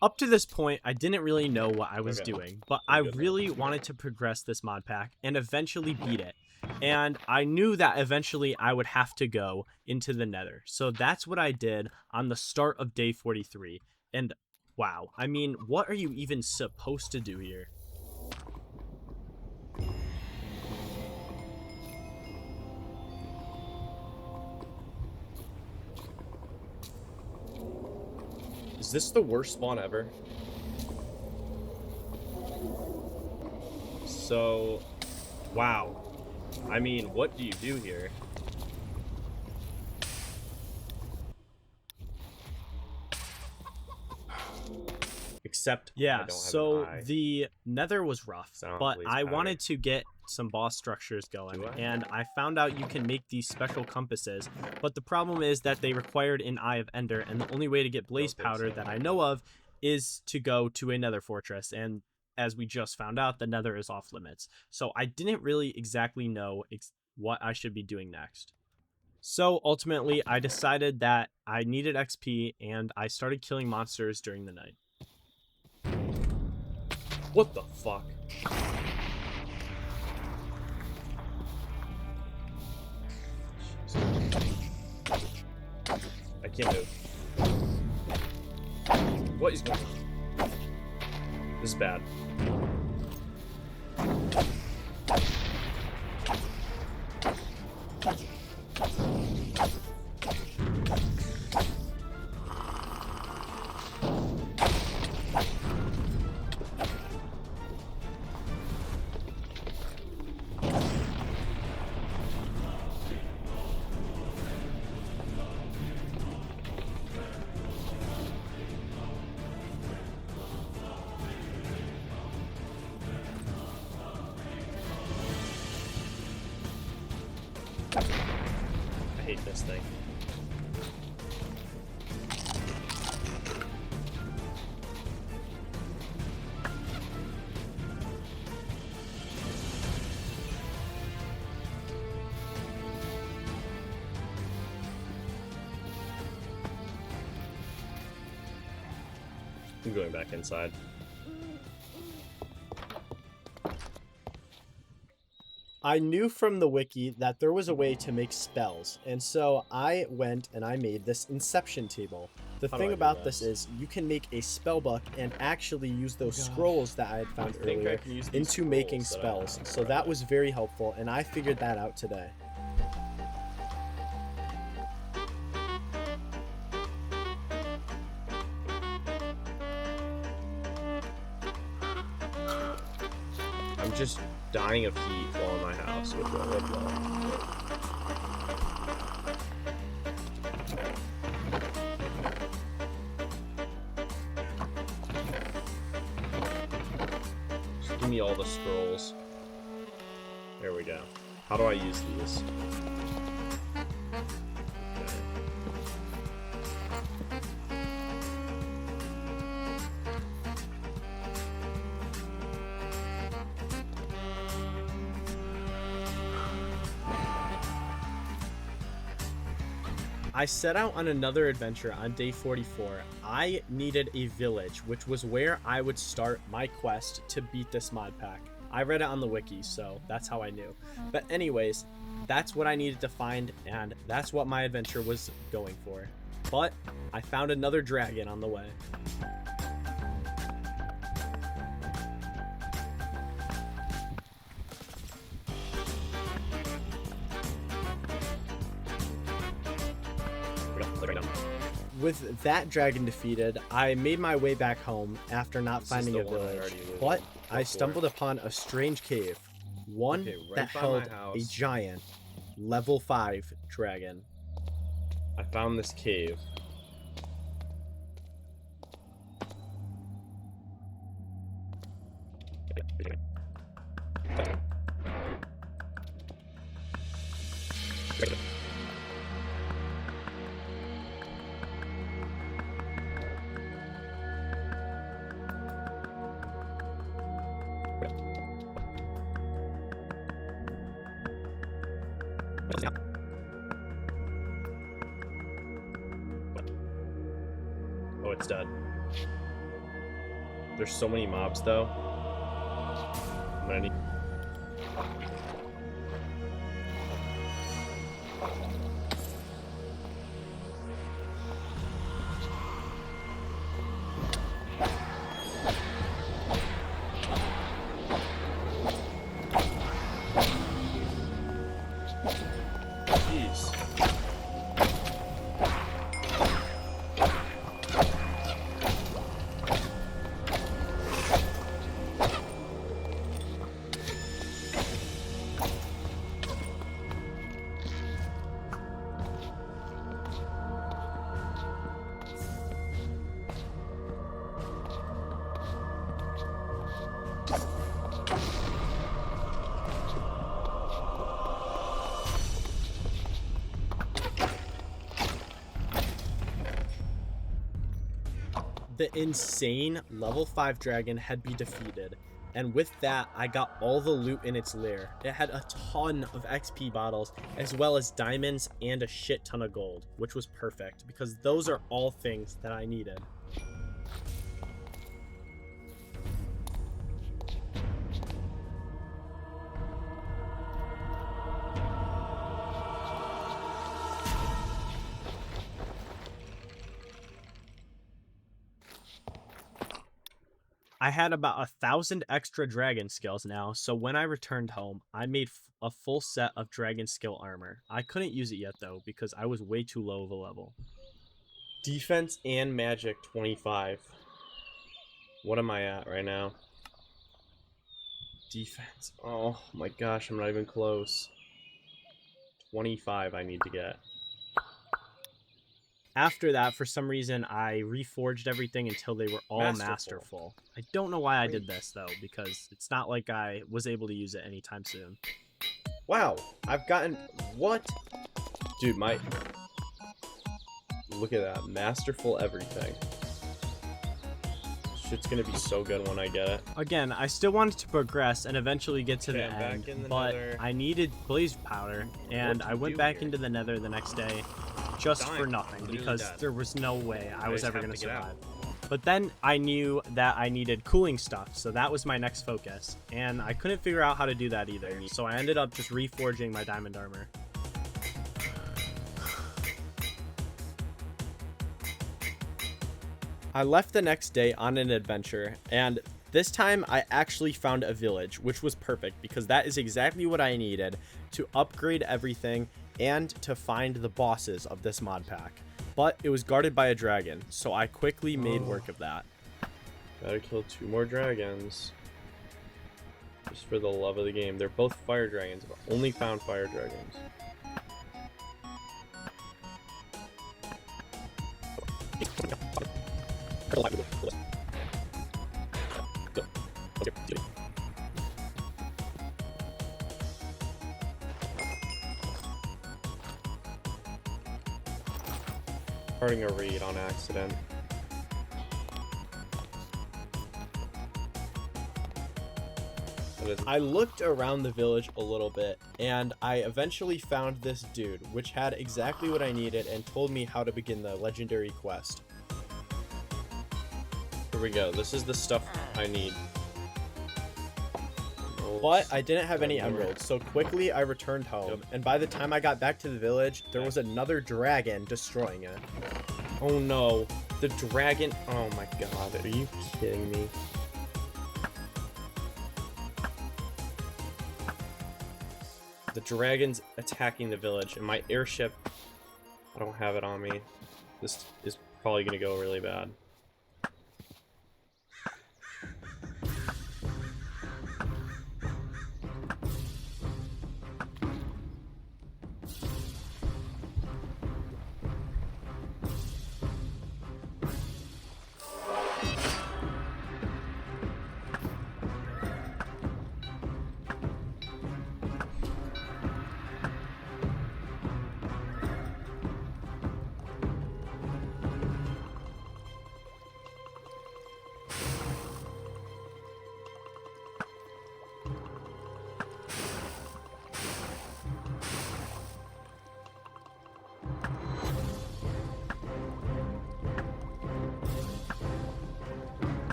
Up to this point, I didn't really know what I was Okay. doing, but I'm I good now. really wanted to progress this mod pack and eventually beat it. And I knew that eventually I would have to go into the nether. So that's what I did on the start of day 43. And wow, I mean, what are you even supposed to do here? Is this the worst spawn ever? So, wow. I mean, what do you do here? Except, I Yeah, don't have so an eye. the nether was rough, Sound but please I powder. wanted to get some boss structures going, Do I? and I found out you can make these special compasses, but the problem is that they required an Eye of Ender, and the only way to get blaze Don't think powder so. that I know of is to go to a nether fortress, and as we just found out, the nether is off limits. So I didn't really exactly know what I should be doing next. So ultimately, I decided that I needed XP, and I started killing monsters during the night. What the fuck? I can't move. What is going on? This is bad. hate this thing. I'm going back inside. I knew from the wiki that there was a way to make spells, and so I went and I made this inception table. The How do I thing do about this this? is you can make a spell book and actually use those scrolls that I had found I think I earlier can use these into making scrolls spells. that I So that was very helpful, and I figured that out today. I'm just dying of heat while in my house with the wood blow. Just give me all the scrolls. There we go. How do I use these? Okay. I set out on another adventure on day 44. I needed a village, which was where I would start my quest to beat this mod pack. I read it on the wiki, so that's how I knew. But anyways, that's what I needed to find, and that's what my adventure was going for. But I found another dragon on the way. With that dragon defeated, I made my way back home after not This is finding the a one I village, already lived but in I before. stumbled upon a strange cave, one Okay, right that by held my a house. giant level 5 dragon. I found this cave. Oh, it's dead. There's so many mobs, though. I'm gonna need... Jeez. The insane level 5 dragon had been defeated, and with that I got all the loot in its lair. It had a ton of XP bottles as well as diamonds and a shit ton of gold, which was perfect because those are all things that I needed. I had about 1,000 extra dragon skills now, so when I returned home, I made a full set of dragon skill armor. I couldn't use it yet though, because I was way too low of a level. Defense and magic 25. What am I at right now? Defense. Oh my gosh, I'm not even close. 25 I need to get. After that, for some reason, I reforged everything until they were all masterful. I don't know why I did this though, because it's not like I was able to use it anytime soon. Wow, I've gotten... What? Dude, look at that. Masterful everything. Shit's gonna be so good when I get it. Again, I still wanted to progress and eventually get to Okay, the I'm back end, in the but nether. I needed blaze powder, and to I went do back here? into the nether the next day just for Dying. nothing, Literally because dead. there was no way I was just ever have going to to get out. survive. But then I knew that I needed cooling stuff, so that was my next focus, and I couldn't figure out how to do that either, so I ended up just reforging my diamond armor. I left the next day on an adventure, and this time I actually found a village, which was perfect because that is exactly what I needed to upgrade everything and to find the bosses of this mod pack. But it was guarded by a dragon, so I quickly made work of that. Gotta kill 2 more dragons. Just for the love of the game. They're both fire dragons. I've only found fire dragons. Starting a raid on accident. I looked around the village a little bit, and I eventually found this dude, which had exactly what I needed and told me how to begin the legendary quest. Here we go. This is the stuff I need. But I didn't have any emeralds, so quickly I returned home, and by the time I got back to the village, there was another dragon destroying it. Oh no. The dragon. Oh my god. Are you kidding me? The dragon's attacking the village, and my airship, I don't have it on me. This is probably gonna go really bad.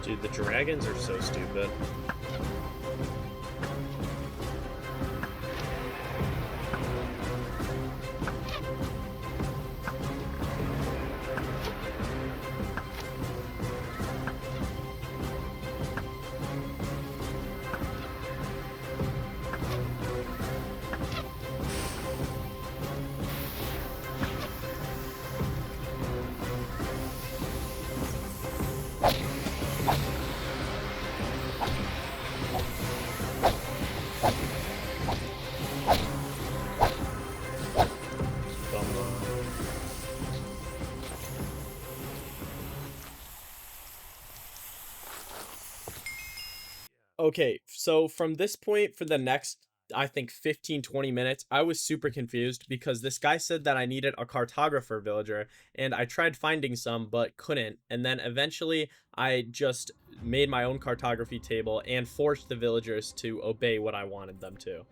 Dude, the dragons are so stupid. Okay, so from this point for the next, I think 15-20 minutes, I was super confused because this guy said that I needed a cartographer villager, and I tried finding some but couldn't, and then eventually I just made my own cartography table and forced the villagers to obey what I wanted them to.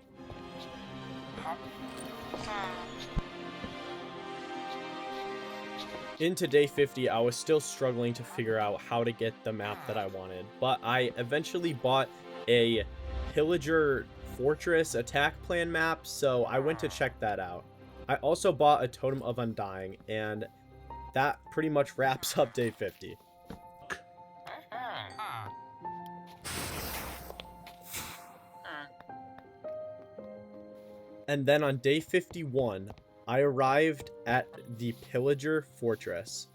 Into day 50, I was still struggling to figure out how to get the map that I wanted, but I eventually bought a pillager fortress attack plan map, so I went to check that out. I also bought a totem of undying, and that pretty much wraps up day 50. And then on day 51, I arrived at the Pillager Fortress.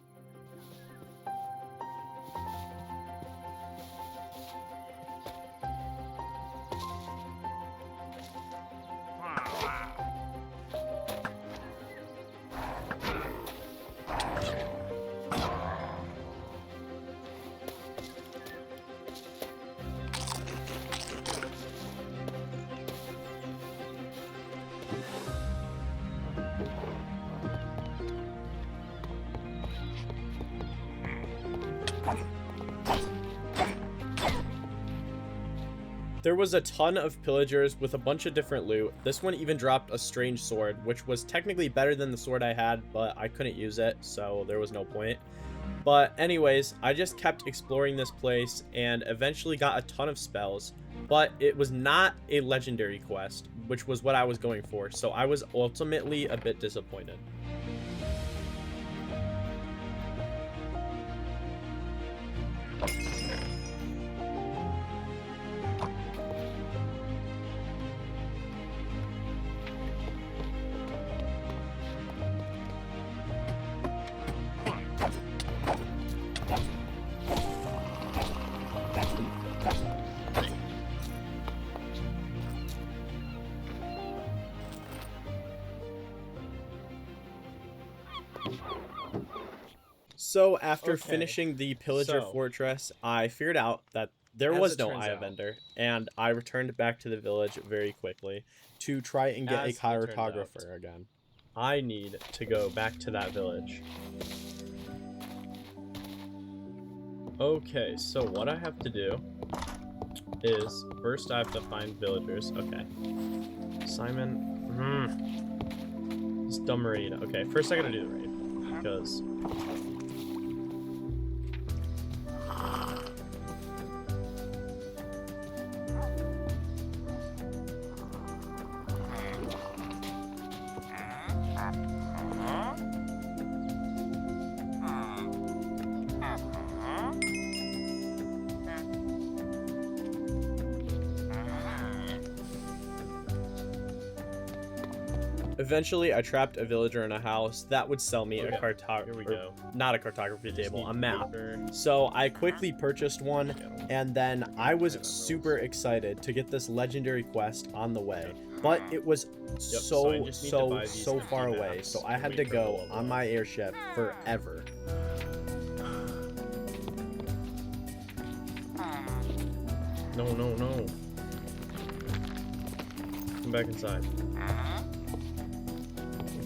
There was a ton of pillagers with a bunch of different loot. This one even dropped a strange sword, which was technically better than the sword I had, but I couldn't use it, so there was no point. But anyways, I just kept exploring this place and eventually got a ton of spells, but it was not a legendary quest, which was what I was going for, so I was ultimately a bit disappointed. So after Okay, finishing the pillager so- fortress, I figured out that there As was it no turns Eye of out- Ender, and I returned back to the village very quickly to try and get As a it turned cartographer again. I need to go back to that village. Okay, so what I have to do is first I have to find villagers. Okay. Simon. This dumb raid. Okay, first I gotta do the raid. Because eventually, I trapped a villager in a house that would sell me Okay, a here we go. not a cartography Just table, need a map. paper. So I quickly purchased one, and then I was emeralds. super excited to get this legendary quest on the way. But it was so I just need to buy these so empty far away, maps so I and had wait to for go the level on up. my airship forever. No, no, no. Come back inside.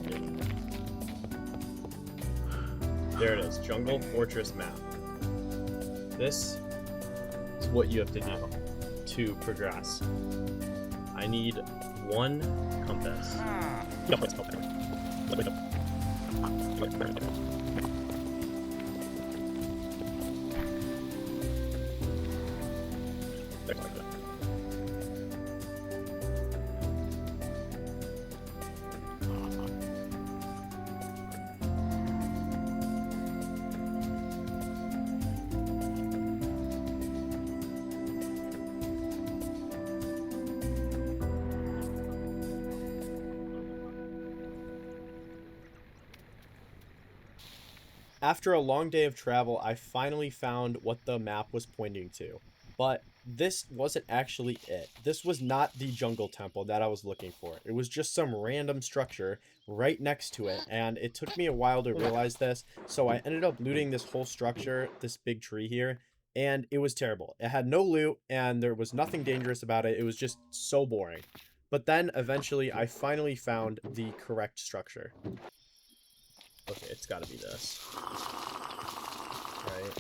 Okay. There it is, Jungle Fortress map. This is what you have to do to progress. I need one compass. After a long day of travel, I finally found what the map was pointing to. But this wasn't actually it. This was not the jungle temple that I was looking for. It was just some random structure right next to it, and it took me a while to realize this, so I ended up looting this whole structure, this big tree here, and it was terrible. It had no loot, and there was nothing dangerous about it. It was just so boring. But then, eventually, I finally found the correct structure. Okay, it's gotta be this. Right.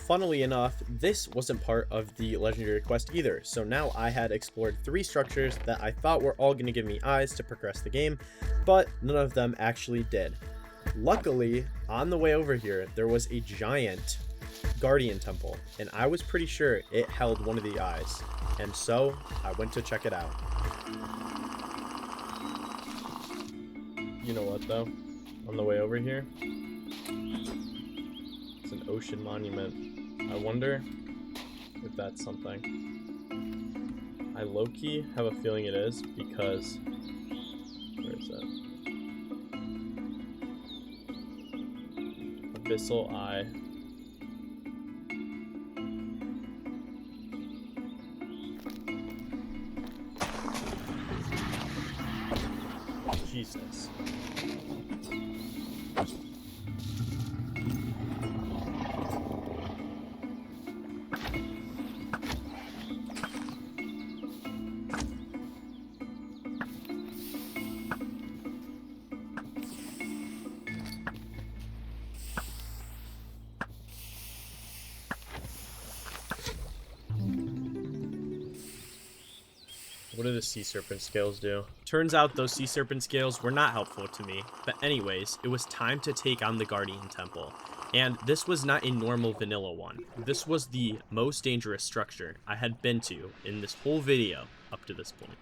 Funnily enough, this wasn't part of the legendary quest either, so now I had explored 3 structures that I thought were all going to give me eyes to progress the game, but none of them actually did. Luckily, on the way over here, there was a giant guardian temple, and I was pretty sure it held one of the eyes, and so I went to check it out. You know what though? On the way over here, it's an ocean monument. I wonder if that's something. I low-key have a feeling it is because... Where is that? Abyssal Eye. Jesus. What do the sea serpent scales do? Turns out those sea serpent scales were not helpful to me. But anyways, it was time to take on the Guardian Temple. And this was not a normal vanilla one. This was the most dangerous structure I had been to in this whole video up to this point.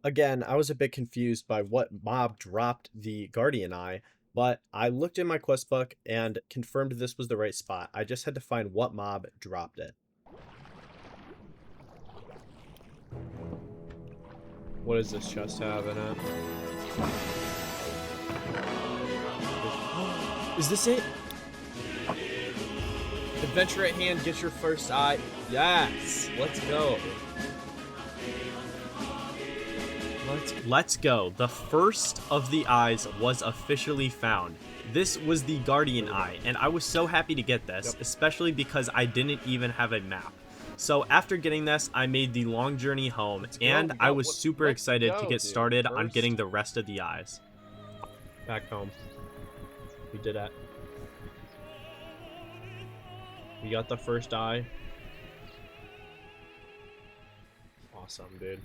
Again, I was a bit confused by what mob dropped the Guardian Eye, but I looked in my quest book and confirmed this was the right spot. I just had to find what mob dropped it. What does this chest have in it? Is this it? Adventure at hand, get your first eye. Yes, let's go. Let's go. The first of the eyes was officially found. This was the Guardian Eye, and I was so happy to get this, especially because I didn't even have a map. So after getting this, I made the long journey home, and I was super excited to get started on getting the rest of the eyes. Back home. We did it. We got the first eye. Awesome, dude.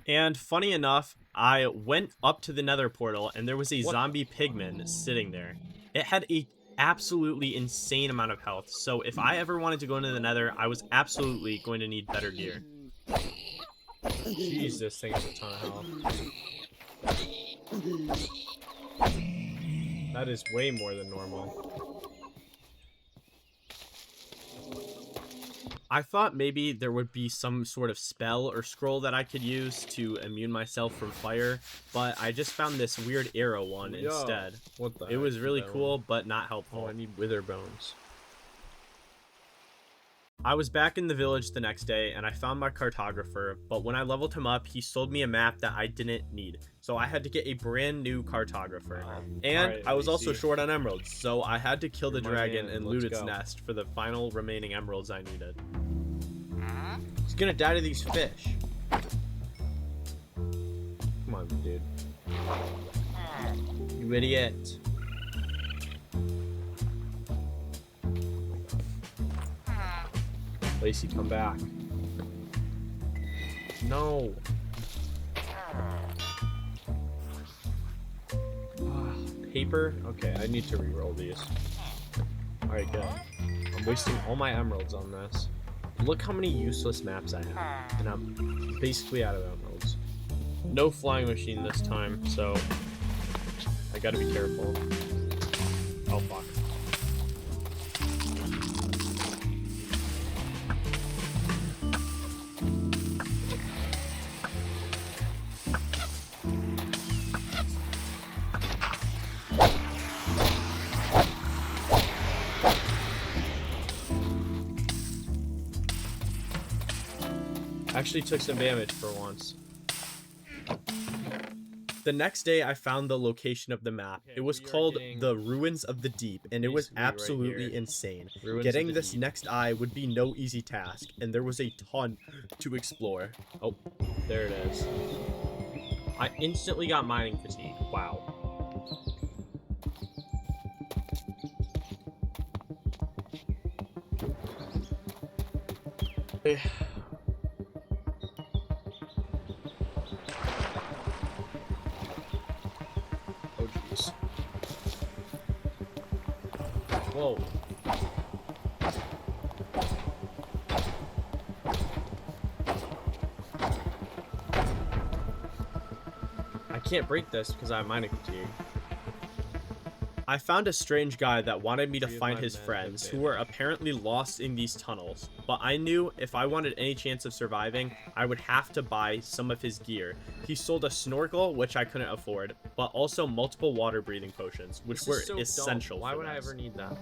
And funny enough, I went up to the nether portal and there was a zombie pigman sitting there. It had a absolutely insane amount of health, so if I ever wanted to go into the nether, I was absolutely going to need better gear. Jeez, this thing has a ton of health. That is way more than normal. I thought maybe there would be some sort of spell or scroll that I could use to immune myself from fire, but I just found this weird arrow one instead. What the It was really one? cool, but not helpful. Oh, I need wither bones. I was back in the village the next day and I found my cartographer, but when I leveled him up, he sold me a map that I didn't need. So I had to get a brand new cartographer. And Alright, I was also easy. short on emeralds, so I had to kill the My dragon man, and let's loot its go. nest for the final remaining emeralds I needed. He's gonna die to these fish. on, dude. You idiot. Lacey, come back. No. Paper? Okay, I need to re-roll these. Alright, good. I'm wasting all my emeralds on this. Look how many useless maps I have. And I'm basically out of emeralds. No flying machine this time, so I gotta be careful. Oh, fuck. Actually took some damage for once. The next day, I found the location of the map. Okay, it was we are called getting the Ruins of the Deep, and it was basically right absolutely here. insane. Ruins of Getting the this Deep. next eye would be no easy task, and there was a ton to explore. Oh, there it is. I instantly got mining fatigue. Wow. Eh. Oh, jeez. Whoa. I can't break this because I have mining fatigue. I found a strange guy that wanted me to Three of find my his men have friends, who vanished. were apparently lost in these tunnels, but I knew if I wanted any chance of surviving, I would have to buy some of his gear. He sold a snorkel, which I couldn't afford, but also multiple water breathing potions, which This were is so essential dumb. Why for would I this. ever need that?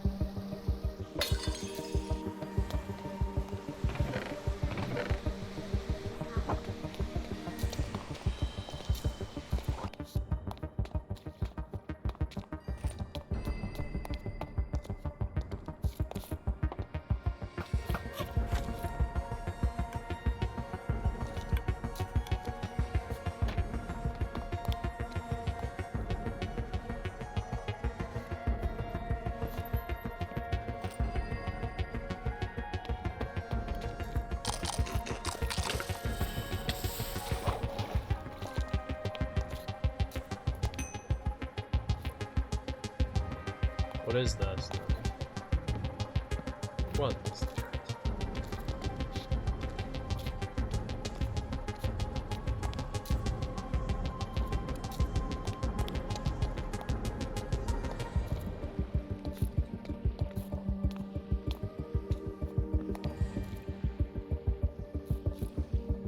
What is this? What is that?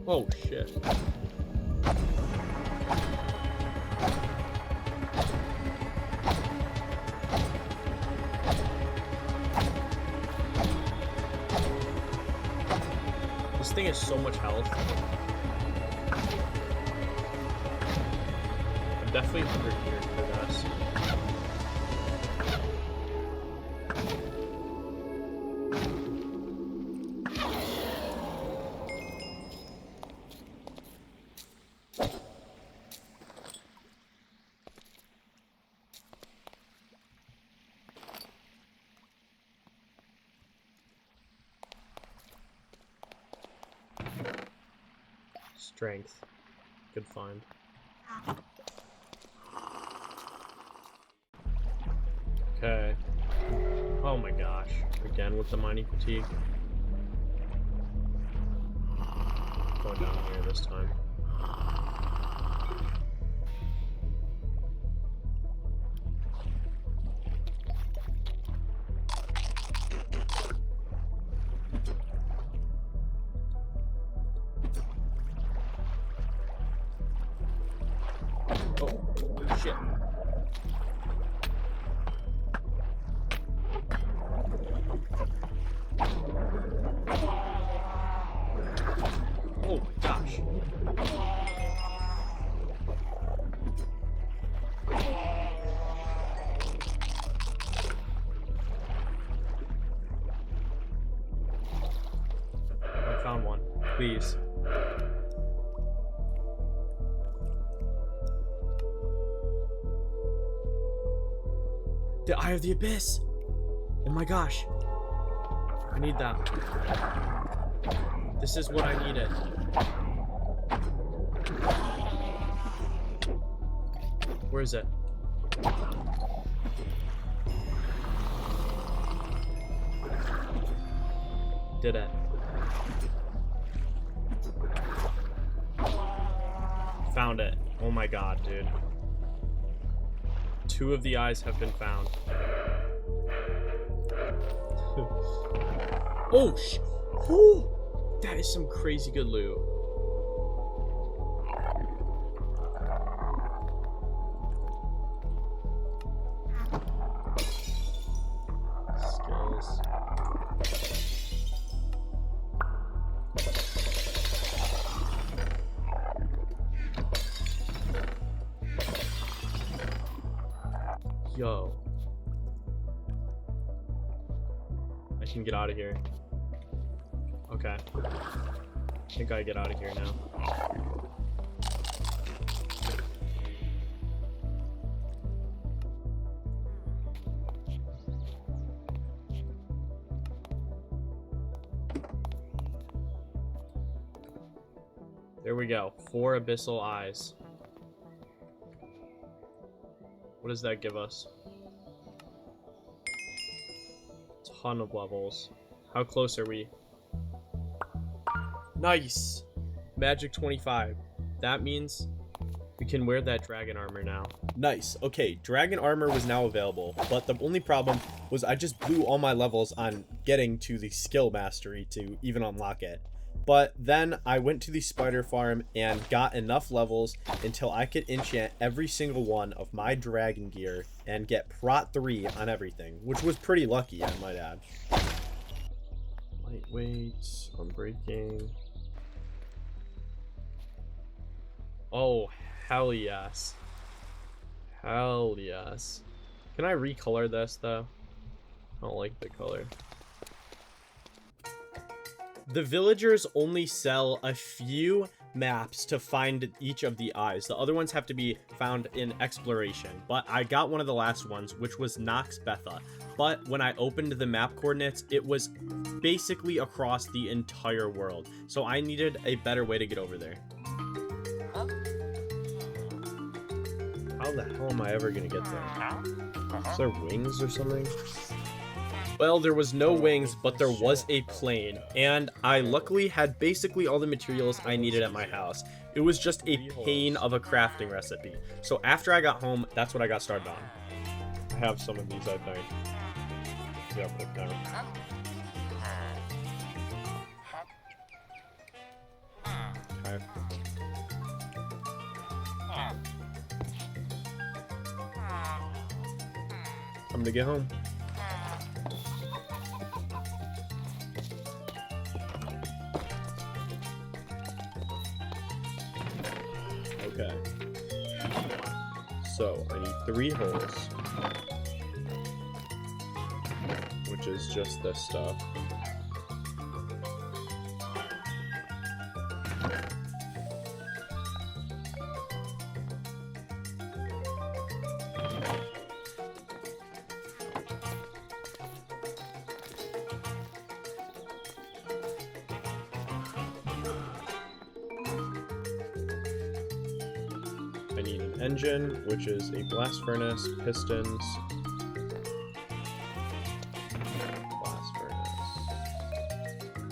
Oh shit. This thing has so much health. I'm definitely under-geared for this. Strength. Good find. Okay. Oh my gosh. Again with the mining fatigue. Going down here this time. Oh, shit. Oh my gosh. I found one. Please. The Eye of the Abyss! Oh my gosh. I need that. This is what I needed. Where is it? Did it. Found it. Oh my god, dude. 2 of the eyes have been found. Oh, whew. That is some crazy good loot. Skills. Yo. I can get out of here. Okay. I think I get out of here now. There we go. 4 abyssal eyes. What does that give us? Ton of levels. How close are we? Nice! Magic 25. That means we can wear that dragon armor now. Nice. Okay, dragon armor was now available, but the only problem was I just blew all my levels on getting to the skill mastery to even unlock it. But then I went to the spider farm and got enough levels until I could enchant every single one of my dragon gear and get prot 3 on everything, which was pretty lucky, I might add. Lightweight, unbreaking. Oh, hell yes. Hell yes. Can I recolor this, though? I don't like the color. The villagers only sell a few maps to find each of the eyes. The other ones have to be found in exploration. But I got one of the last ones, which was Nox Betha. But when I opened the map coordinates, it was basically across the entire world. So I needed a better way to get over there. How the hell am I ever gonna get there? Is there wings or something? Well, there was no wings, but there was a plane, and I luckily had basically all the materials I needed at my house. It was just a pain of a crafting recipe. So after I got home, that's what I got started on. I have some of these, I think. Yeah, put down. Okay. Time to get home. Okay. So, I need 3 holes. Which is just this stuff. I need an engine, which is a blast furnace, pistons. Blast furnace.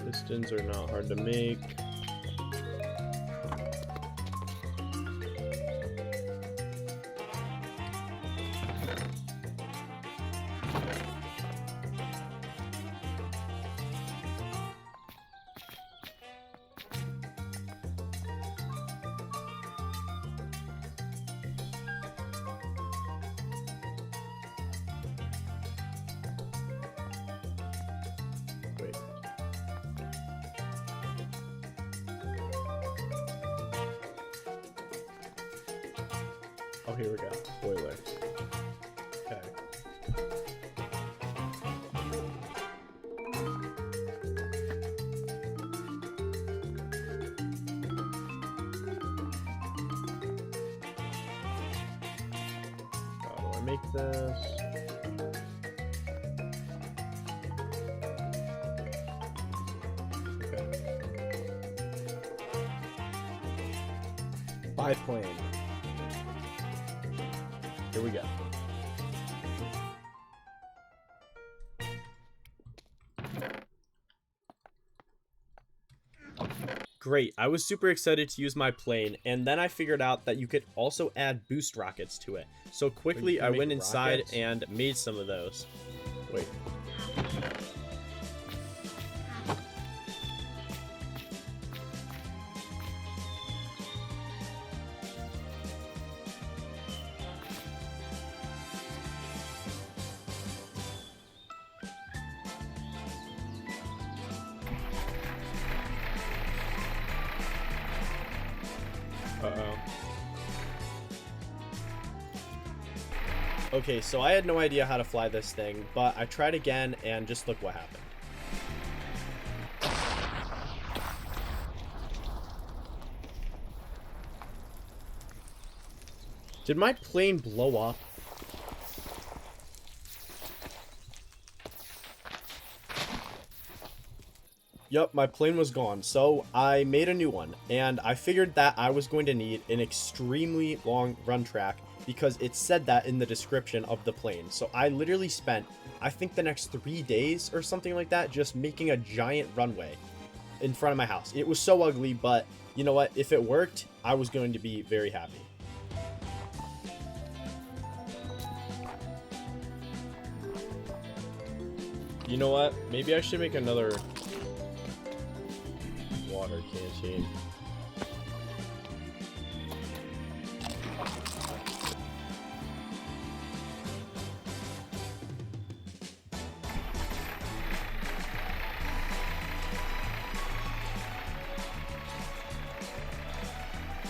Pistons are not hard to make. Wait. Oh, here we go. Boiler. Okay. How do I make this? Biplane. Here we go. Great, I was super excited to use my plane, and then I figured out that you could also add boost rockets to it. So quickly I went inside rockets? and made some of those. Wait. Uh-oh. Okay, so I had no idea how to fly this thing, but I tried again, and just look what happened. Did my plane blow up? Yep, my plane was gone, so I made a new one, and I figured that I was going to need an extremely long run track because it said that in the description of the plane. So I literally spent, I think, the next 3 days or something like that just making a giant runway in front of my house. It was so ugly, but you know what? If it worked, I was going to be very happy. You know what? Maybe I should make another water canteen.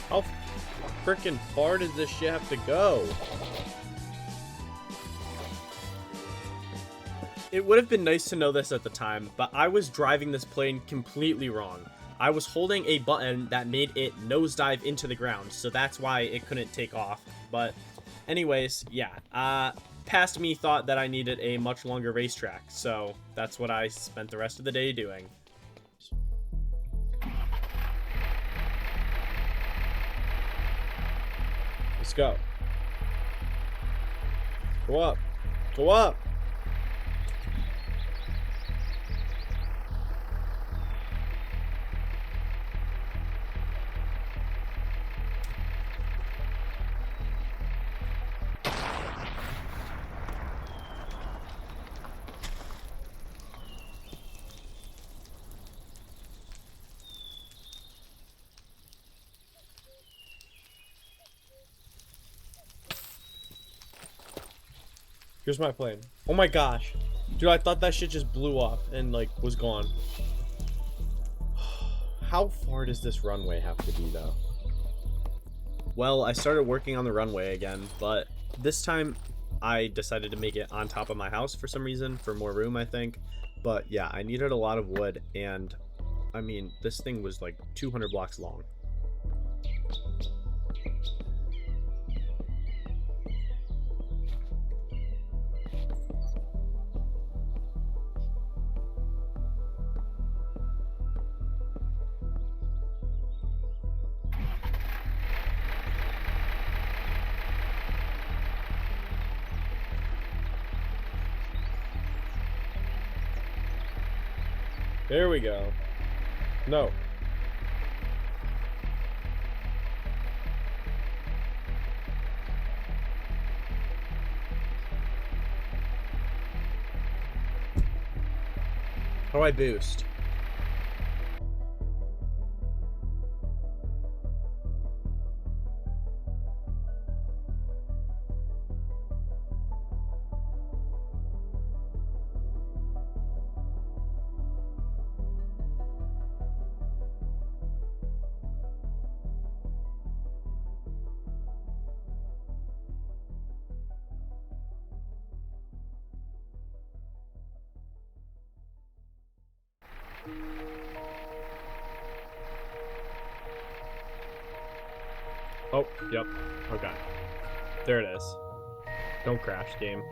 How freaking far does this shit have to go? It would have been nice to know this at the time, but I was driving this plane completely wrong. I was holding a button that made it nosedive into the ground, so that's why it couldn't take off. But anyways, yeah, past me thought that I needed a much longer racetrack, so that's what I spent the rest of the day doing. Let's go. Go up. Go up. Here's my plane. Oh my gosh. Dude, I thought that shit just blew up and, like, was gone. How far does this runway have to be, though? Well, I started working on the runway again, but this time I decided to make it on top of my house for some reason, for more room, I think. But yeah, I needed a lot of wood, and I mean, this thing was like 200 blocks long. There we go. No. How do I boost? Oh, yep. Okay. There it is. Don't crash, game.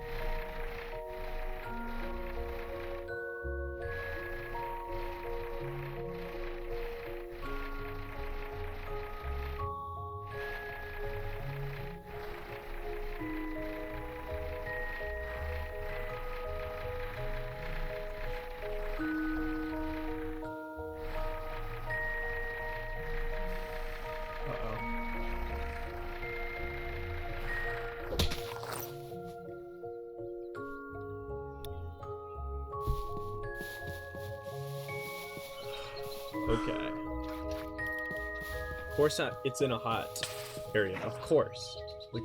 Okay. Of course not. It's in a hot area. Of course. Like,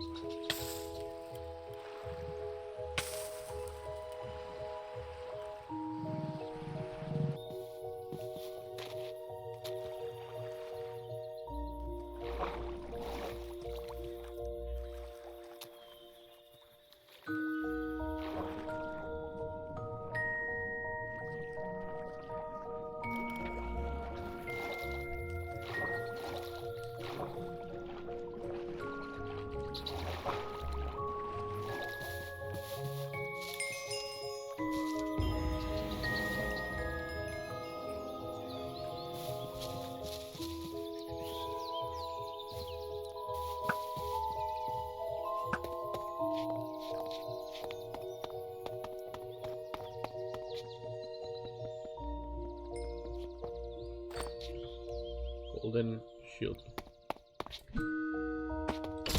golden shield.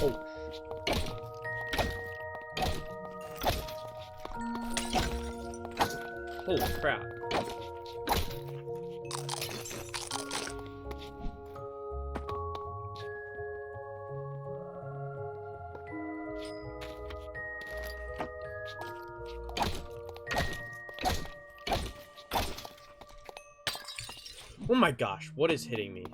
Oh. Holy crap. Oh my gosh, what is hitting me?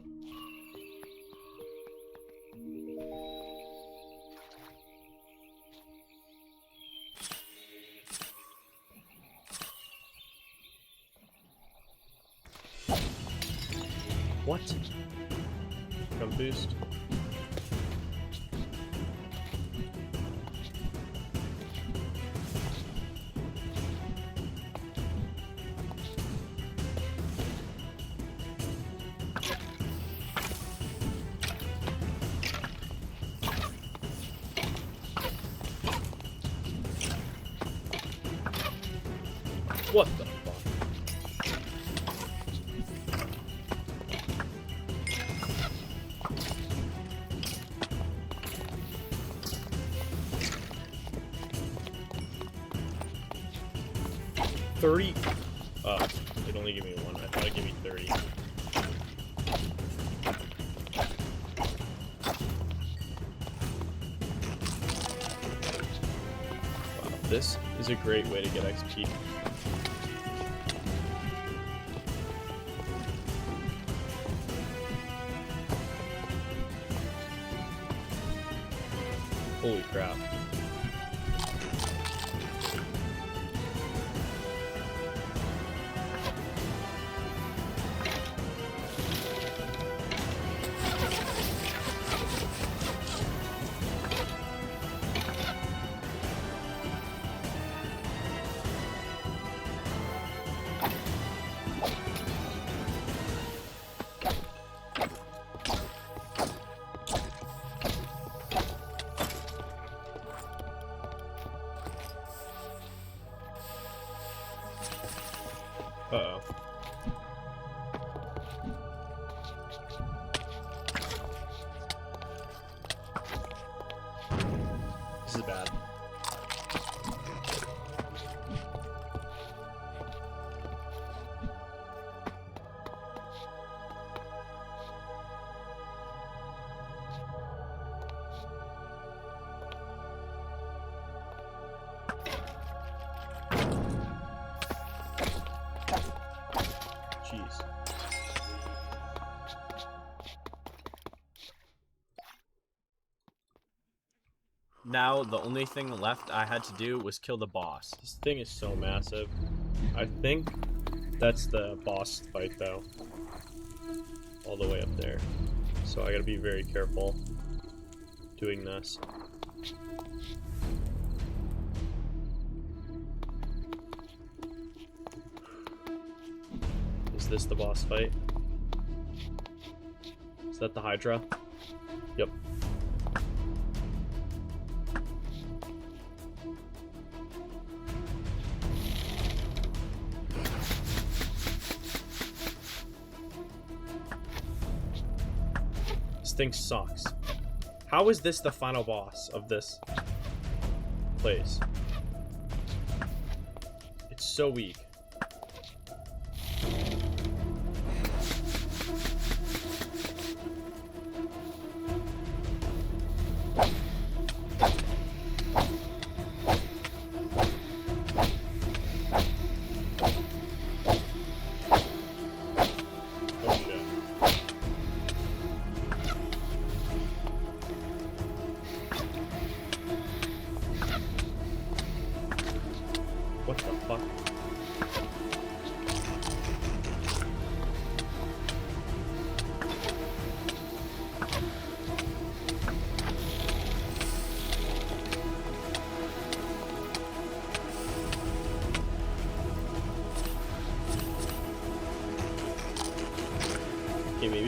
What? Jump boost. What the fuck? $30. It only gave me one. I thought it gave me 30. Wow, this is a great way to get XP. Holy crap. Uh-oh. This is bad. Jeez. Now, the only thing left I had to do was kill the boss. This thing is so massive. I think that's the boss fight, though. All the way up there. So I gotta be very careful doing this. Is this the boss fight? Is that the Hydra? Yep. This thing sucks. How is this the final boss of this place? It's so weak.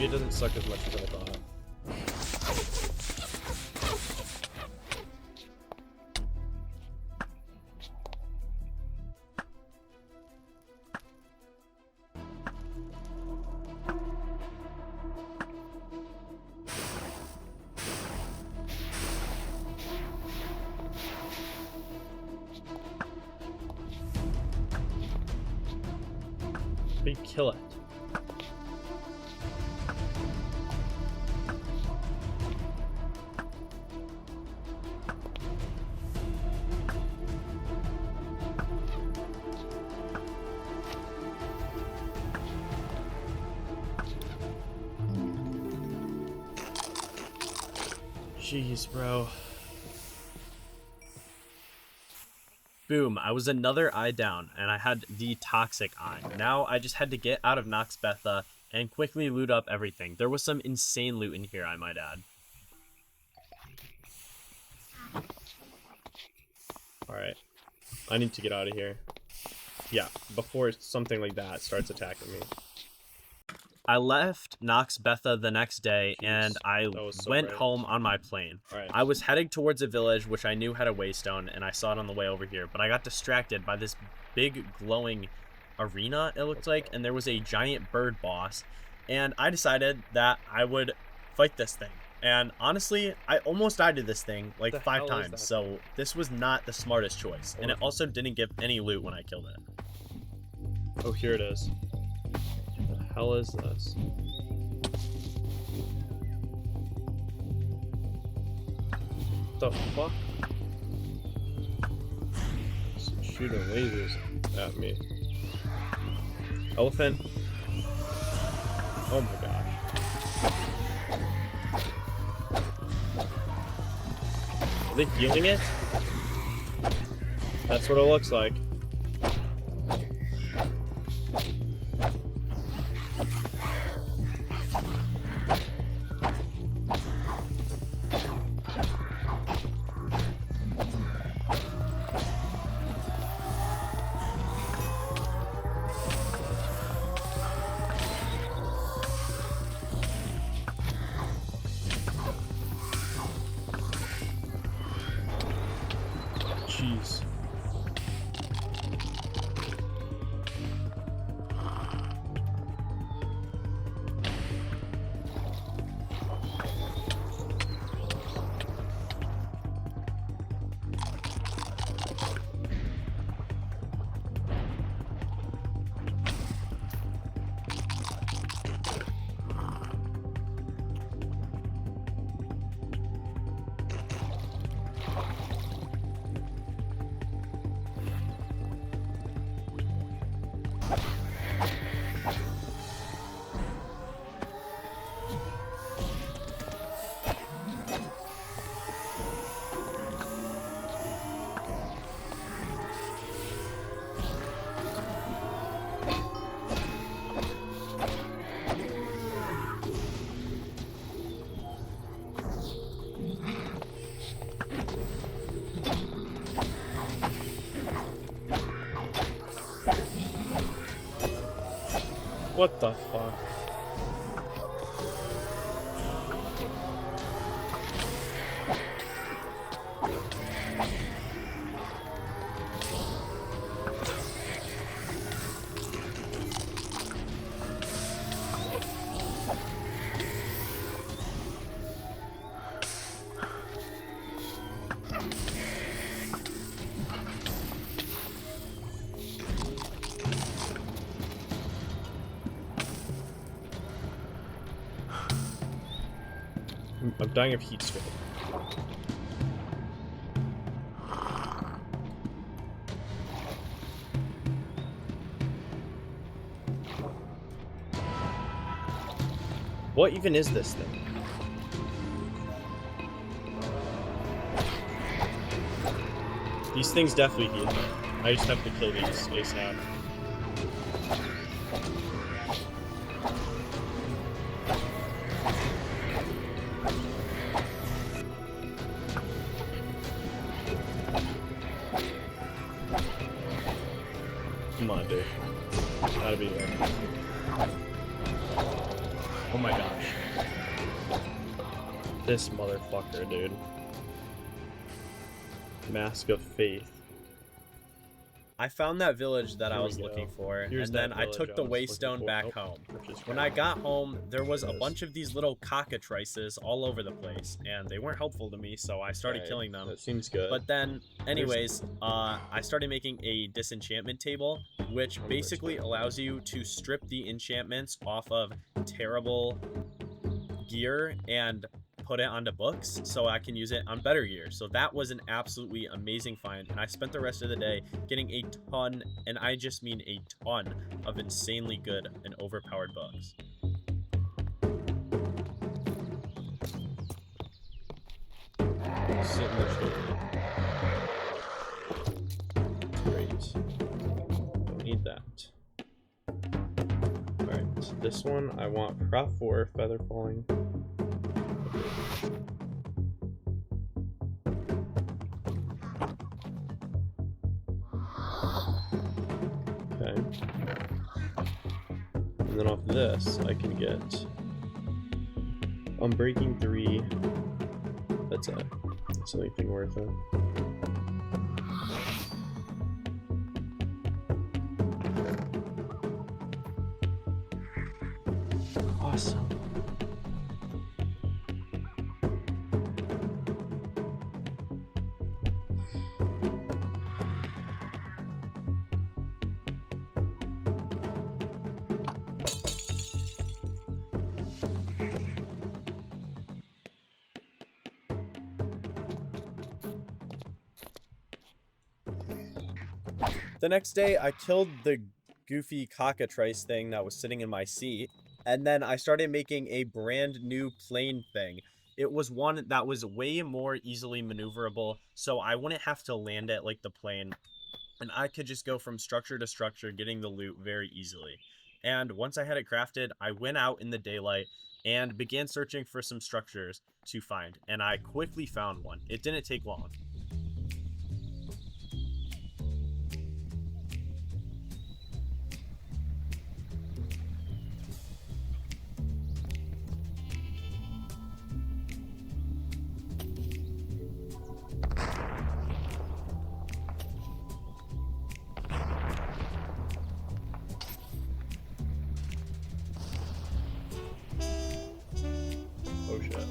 Maybe it doesn't suck as much as I thought. We kill it. Jeez, bro. Boom, I was another eye down, and I had the toxic eye. Now I just had to get out of Nox Betha and quickly loot up everything. There was some insane loot in here, I might add. Alright. I need to get out of here. Yeah, before something like that starts attacking me. I left Nox Betha the next day, Jeez, and I that was so went bright. home on my plane. Alright. I was heading towards a village, which I knew had a waystone, and I saw it on the way over here, but I got distracted by this big glowing arena, it looked like, and there was a giant bird boss, and I decided that I would fight this thing. And honestly, I almost died to this thing like The 5 hell is times, that so this was not the smartest choice, and it also didn't give any loot when I killed it. Oh, here it is. What the hell is this? What the fuck? It's shooting lasers at me. Elephant. Oh my gosh. Are they healing it? That's what it looks like. Jeez. What the fuck? I'm dying of heat stroke. What even is this thing? These things definitely heal me. I just have to kill these ASAP. Come on, dude. Gotta be there. Oh my gosh. This motherfucker, dude. Mask of Faith. I found that village that Here I we was go. looking for, Here's and then that I village took the I was looking waystone for. back Nope. home. Purchase When I card. got home, there was a Yes. bunch of these little cockatrices all over the place, and they weren't helpful to me, so I started Okay, killing them. That seems good. But then, anyways, I started making a disenchantment table, which basically allows you to strip the enchantments off of terrible gear and put it onto books so I can use it on better gear. So that was an absolutely amazing find, and I spent the rest of the day getting a ton, and I just mean a ton, of insanely good and overpowered books. Sit in the shade. Great. Don't need that. Alright, this one I want prop 4, feather falling. Okay. And then off this, I can get Unbreaking 3. That's it. That's the only thing worth it. Awesome. The next day, I killed the goofy cockatrice thing that was sitting in my seat, and then I started making a brand new plane thing. It was one that was way more easily maneuverable, so I wouldn't have to land it like the plane, and I could just go from structure to structure getting the loot very easily. And once I had it crafted, I went out in the daylight and began searching for some structures to find, and I quickly found one. It didn't take long. Oh shit.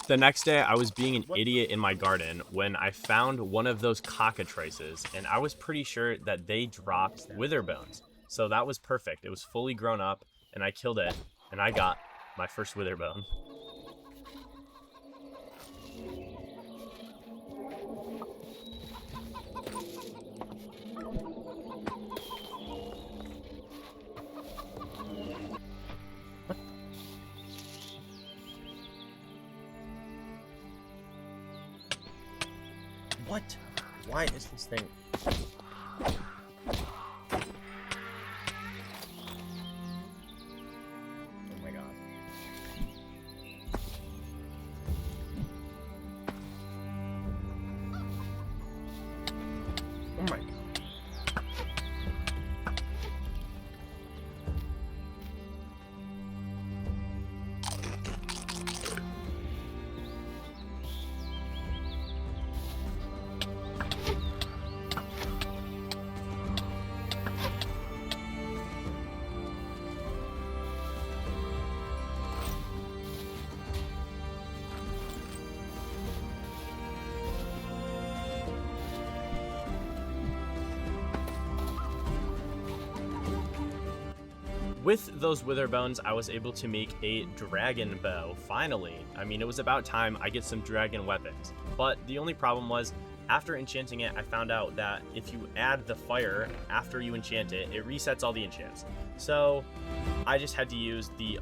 The next day, I was being an idiot in my garden when I found one of those cockatrices, and I was pretty sure that they dropped wither bones. So that was perfect. It was fully grown up, and I killed it, and I got my first wither bone. What? Why is this thing? Oh my god. Oh my god. With those wither bones, I was able to make a dragon bow, finally. I mean, it was about time I get some dragon weapons. But the only problem was, after enchanting it, I found out that if you add the fire after you enchant it, it resets all the enchants. So I just had to use the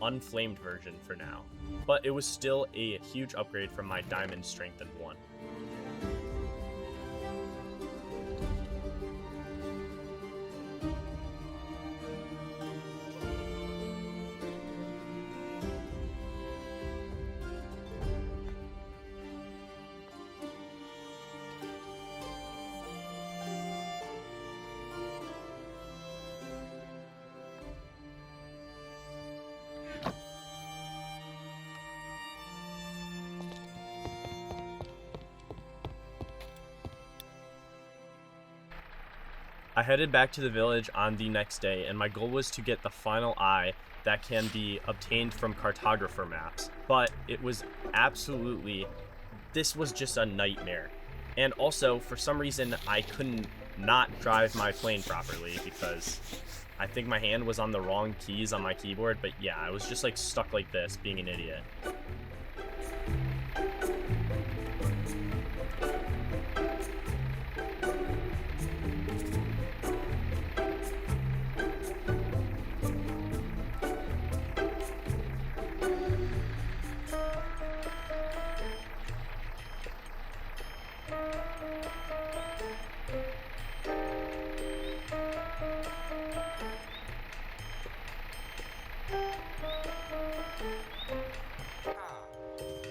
unflamed version for now. But it was still a huge upgrade from my diamond strengthened one. I headed back to the village on the next day, and my goal was to get the final eye that can be obtained from cartographer maps. But it was this was just a nightmare. And also, for some reason, I couldn't not drive my plane properly because I think my hand was on the wrong keys on my keyboard. But yeah, I was just like stuck like this, being an idiot.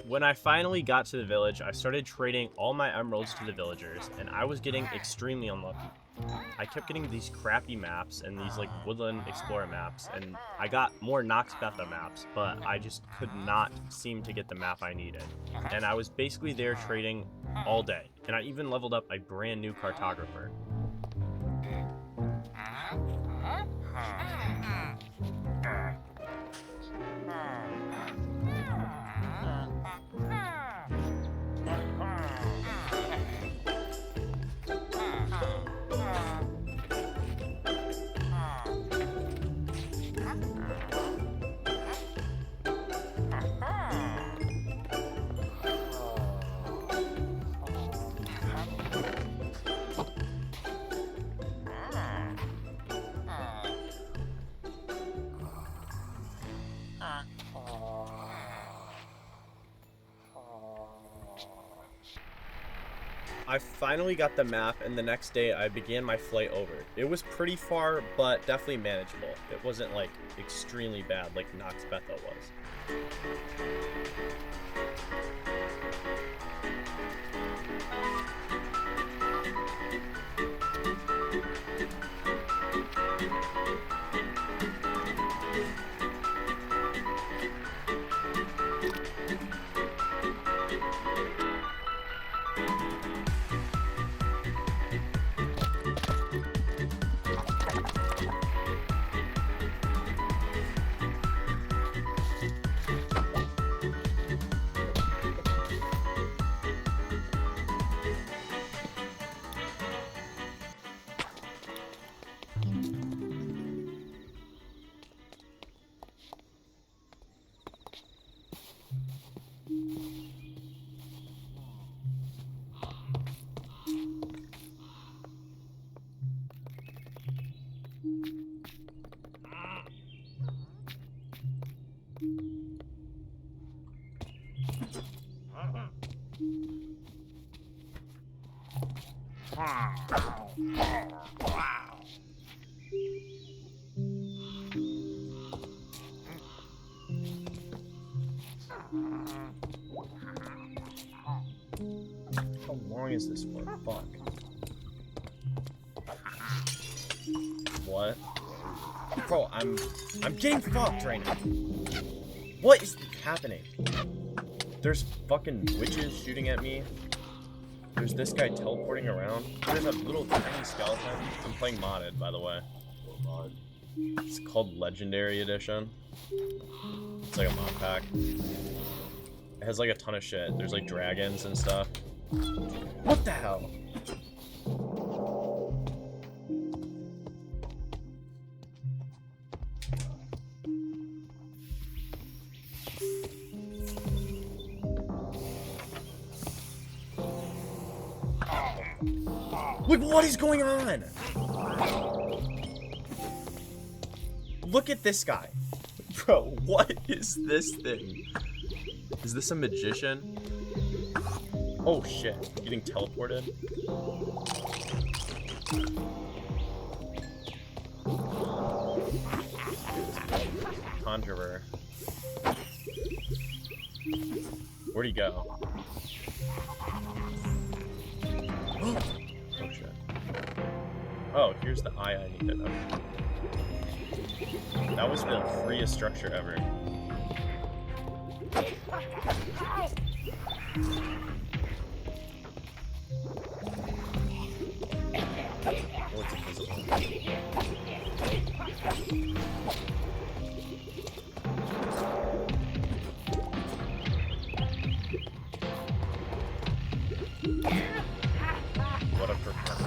When I finally got to the village, I started trading all my emeralds to the villagers, and I was getting extremely unlucky. I kept getting these crappy maps and these like woodland explorer maps, and I got more Nox Betha maps, but I just could not seem to get the map I needed. And I was basically there trading all day, and I even leveled up a brand new cartographer. I finally got the map, and the next day I began my flight over. It was pretty far, but definitely manageable. It wasn't like extremely bad like Nox Betha was. How long is this for? Fuck. What? Bro, I'm getting fucked right now. What is happening? There's fucking witches shooting at me. There's this guy teleporting around. There's a little tiny skeleton. I'm playing modded, by the way. It's called Legendary Edition. It's like a mod pack. It has like a ton of shit. There's like dragons and stuff. What the hell? Like, what is going on? Look at this guy. Bro, what is this thing? Is this a magician? Oh shit, getting teleported. Conjurer. Where'd he go? Oh shit. Oh, here's the eye I needed. Okay. That was the freest structure ever. Oh, it's invisible. What a performance.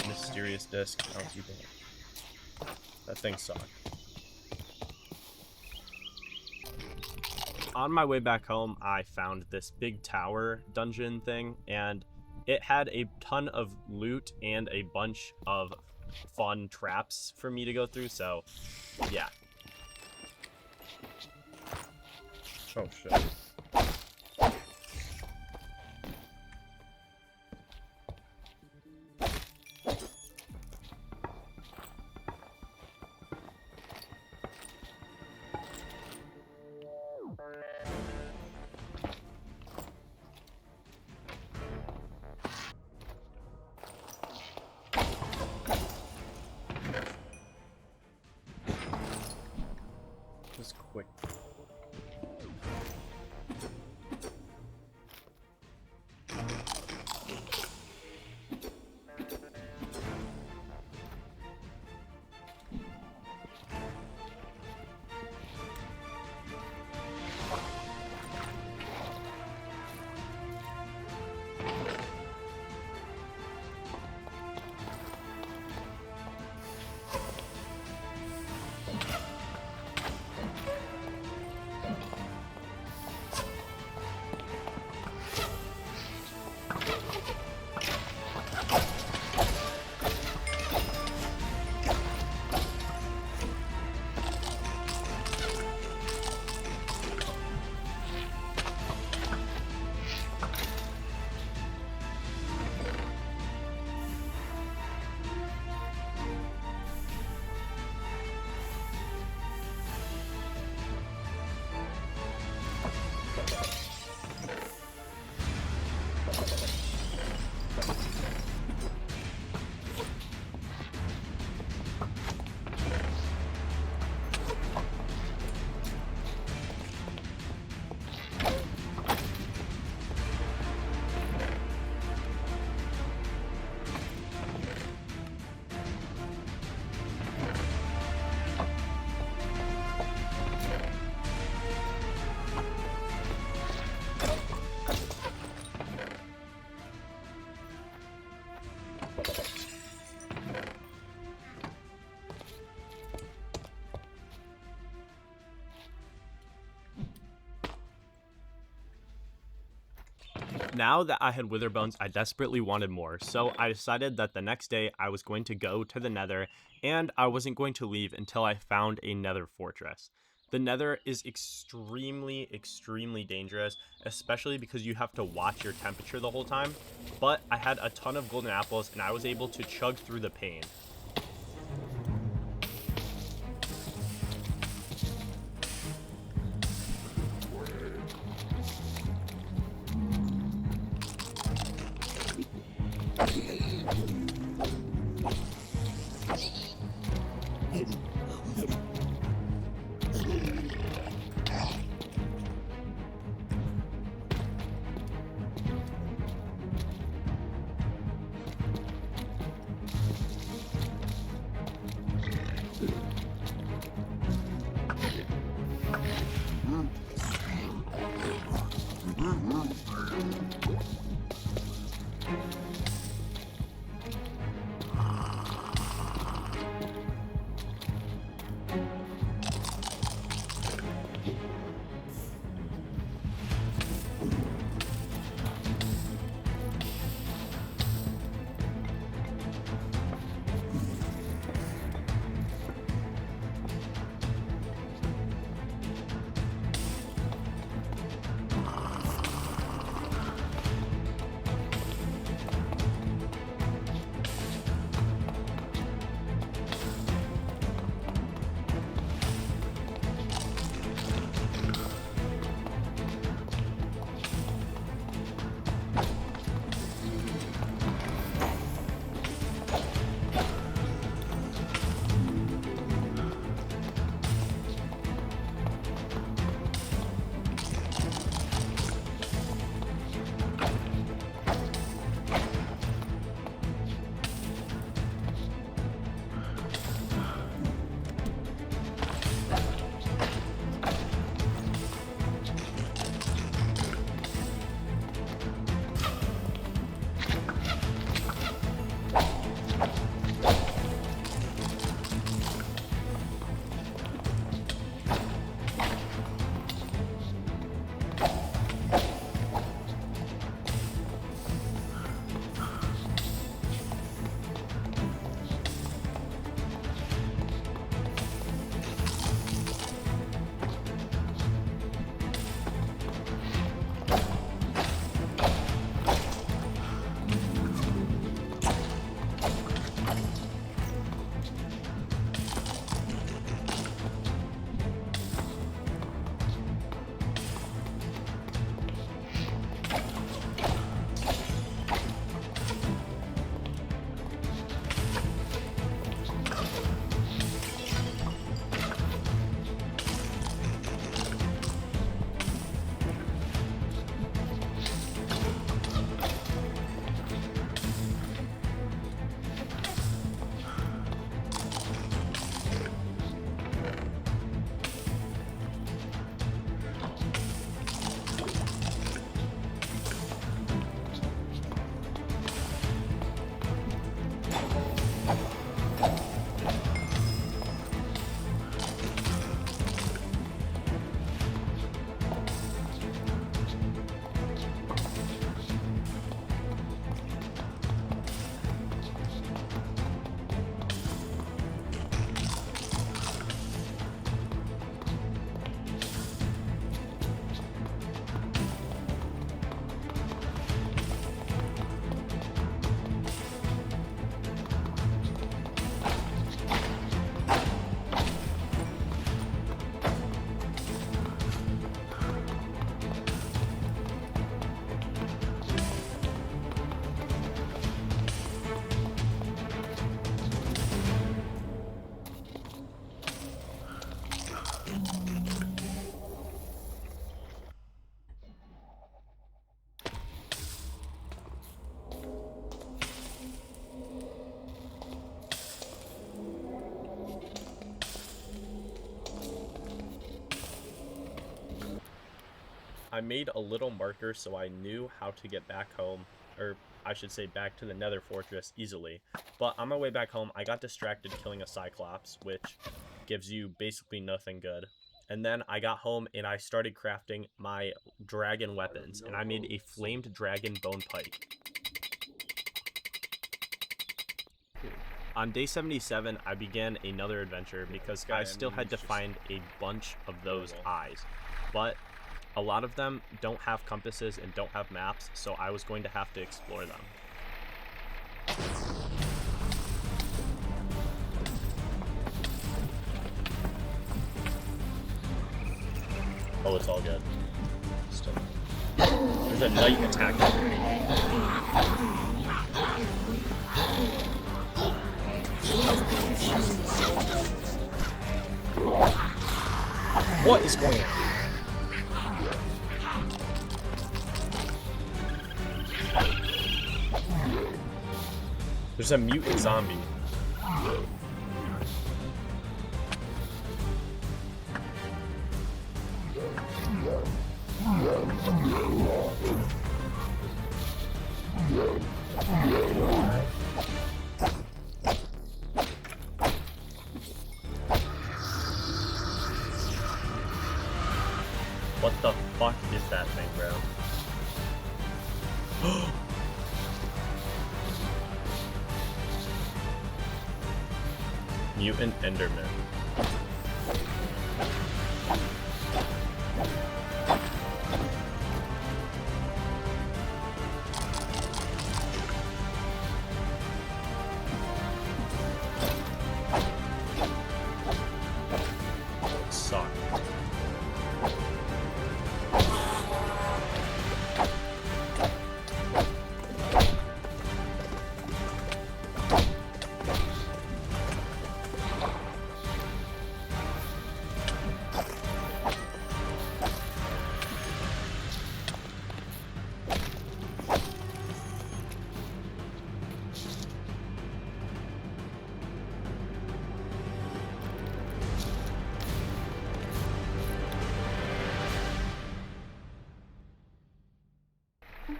Mysterious disc. How do you think? That thing sucked. On my way back home, I found this big tower dungeon thing, and it had a ton of loot and a bunch of fun traps for me to go through, so yeah. Oh shit. Just quick. Now that I had Witherbones, I desperately wanted more, so I decided that the next day I was going to go to the Nether, and I wasn't going to leave until I found a Nether fortress. The Nether is extremely, extremely dangerous, especially because you have to watch your temperature the whole time, but I had a ton of golden apples and I was able to chug through the pain. I made a little marker so I knew how to get back home, or I should say back to the Nether Fortress easily. But on my way back home, I got distracted killing a Cyclops, which gives you basically nothing good. And then I got home and I started crafting my dragon weapons, and I made a flamed dragon bone pike. On day 77, I began another adventure because I still had to find a bunch of those eyes. But a lot of them don't have compasses and don't have maps, so I was going to have to explore them. Oh, it's all good. Still. There's a knight attacking me. What is going on? There's a mutant zombie. What the fuck is that thing, bro? Mutant Enderman. Suck.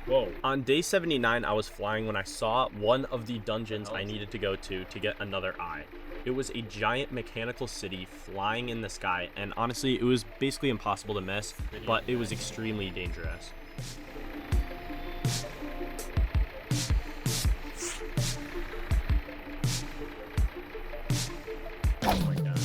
Whoa. On day 79, I was flying when I saw one of the dungeons I needed to go to get another eye. It was a giant mechanical city flying in the sky, and honestly, it was basically impossible to miss, but it was extremely dangerous. Oh my god.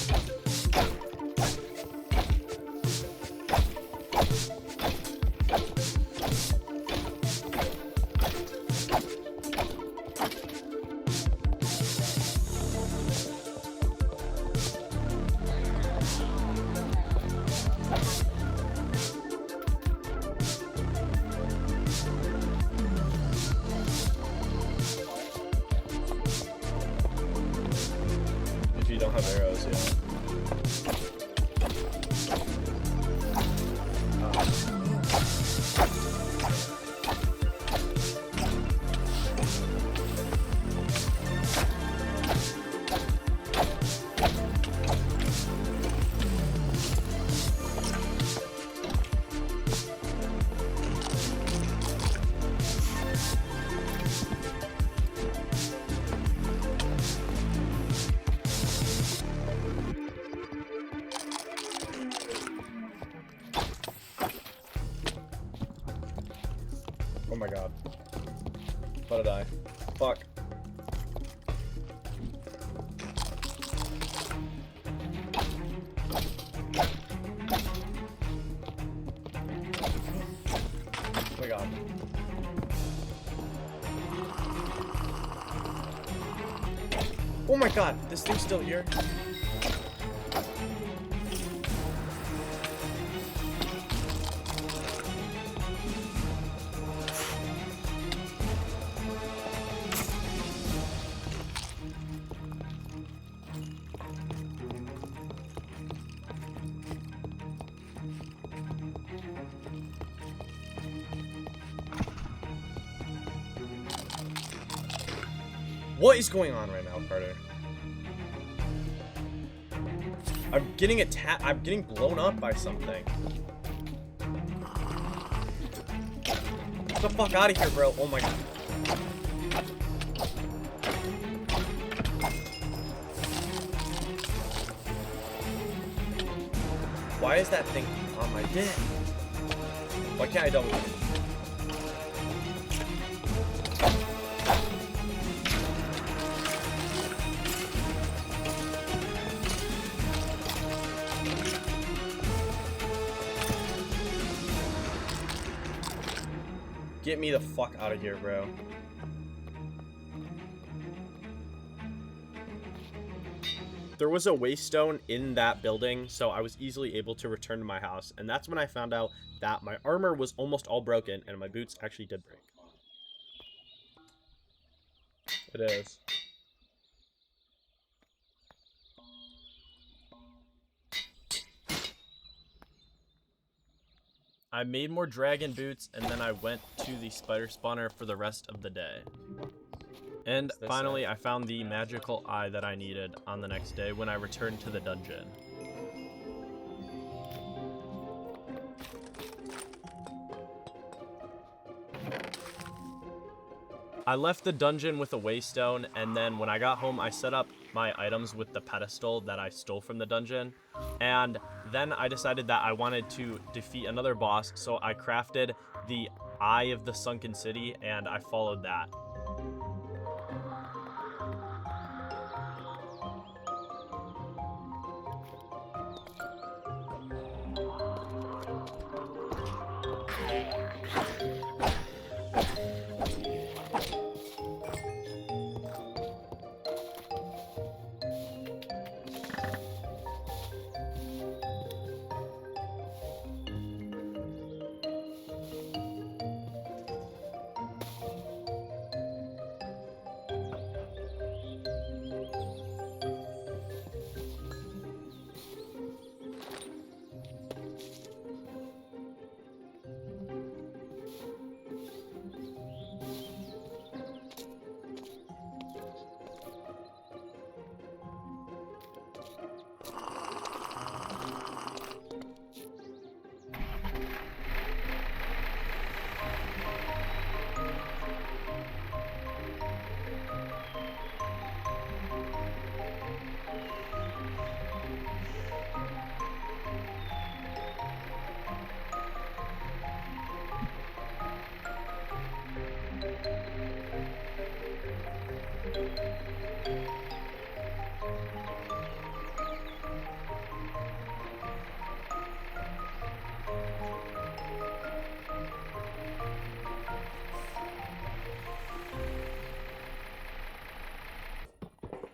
If you don't have arrows, yeah. Oh my god. How did I? Fuck. Oh my god. Oh my god, this thing's still here? What is going on right now, Carter? I'm getting attacked. I'm getting blown up by something. the fuck out of here, bro. Oh my god. Why is that thing on my dick? Why can't I double jump? Get me the fuck out of here, bro. There was a waystone in that building, so I was easily able to return to my house, and that's when I found out that my armor was almost all broken, and my boots actually did break. It is. I made more dragon boots, and then I went to the spider spawner for the rest of the day. And finally, I found the magical eye that I needed on the next day when I returned to the dungeon. I left the dungeon with a waystone, and then when I got home, I set up my items with the pedestal that I stole from the dungeon. And then I decided that I wanted to defeat another boss, so I crafted the Eye of the Sunken City, and I followed that.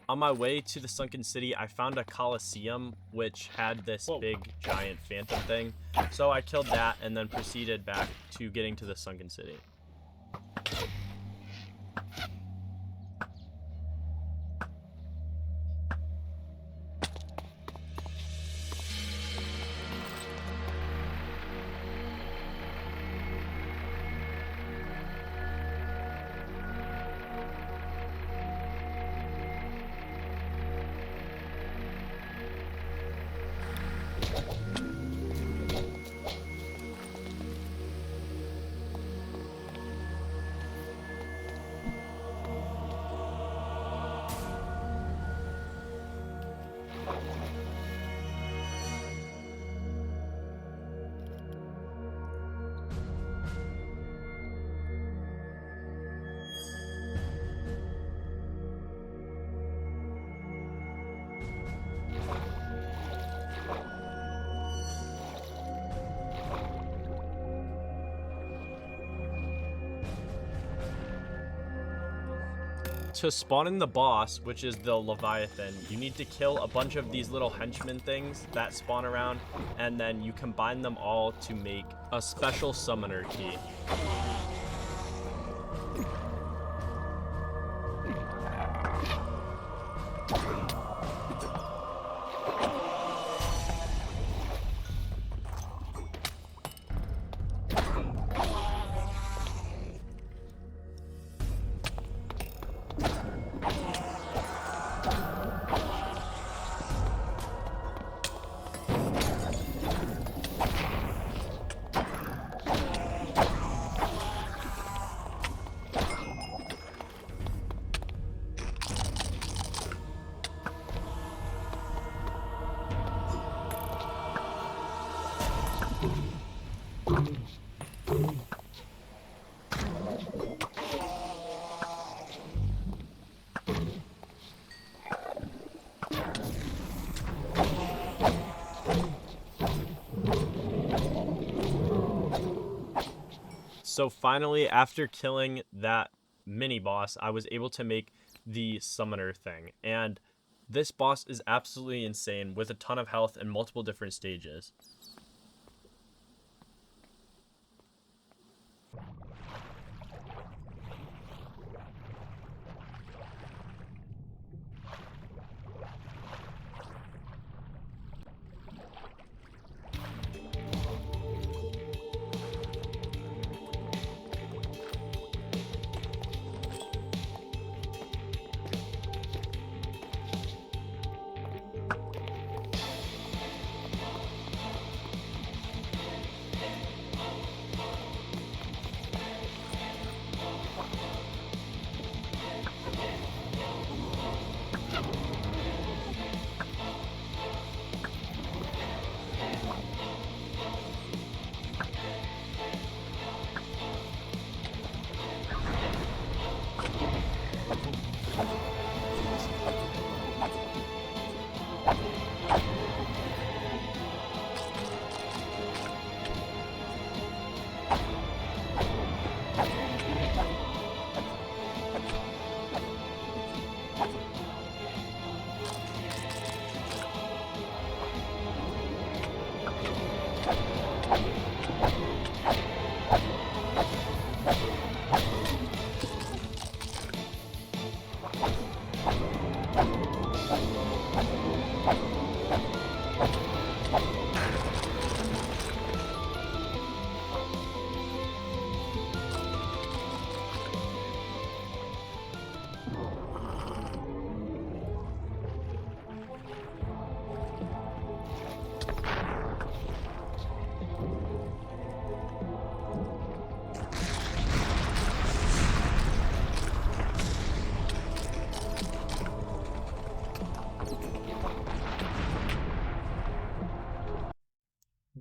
On my way to the Sunken City, I found a Coliseum, which had this big, giant phantom thing. So I killed that and then proceeded back to getting to the Sunken City. To spawn in the boss, which is the Leviathan, you need to kill a bunch of these little henchman things that spawn around, and then you combine them all to make a special summoner key. So finally, after killing that mini boss, I was able to make the summoner thing. And this boss is absolutely insane with a ton of health and multiple different stages.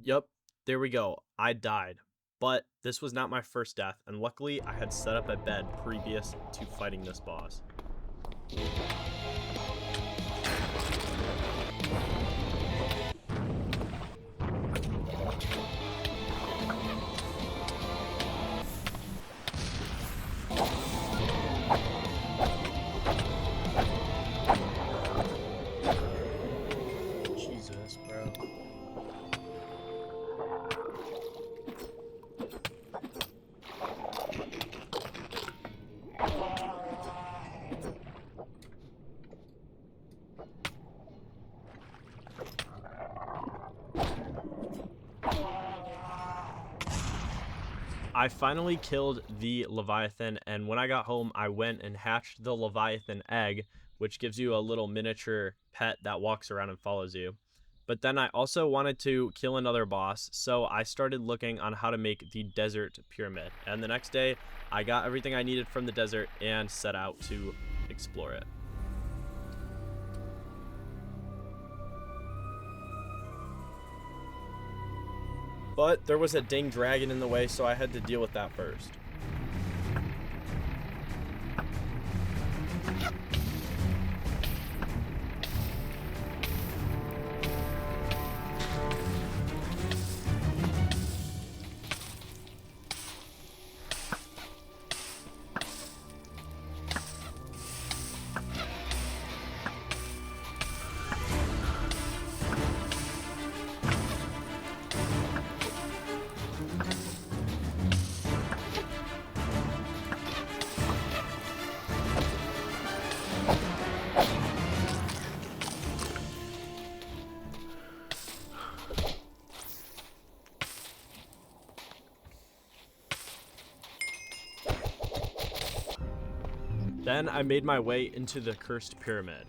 Yep, there we go. I died. But this was not my first death, and luckily I had set up a bed previous to fighting this boss. Jesus, bro. I finally killed the Leviathan, and when I got home, I went and hatched the Leviathan egg, which gives you a little miniature pet that walks around and follows you. But then I also wanted to kill another boss, so I started looking on how to make the desert pyramid. And the next day, I got everything I needed from the desert and set out to explore it. But there was a dang dragon in the way, so I had to deal with that first. Then I made my way into the cursed pyramid.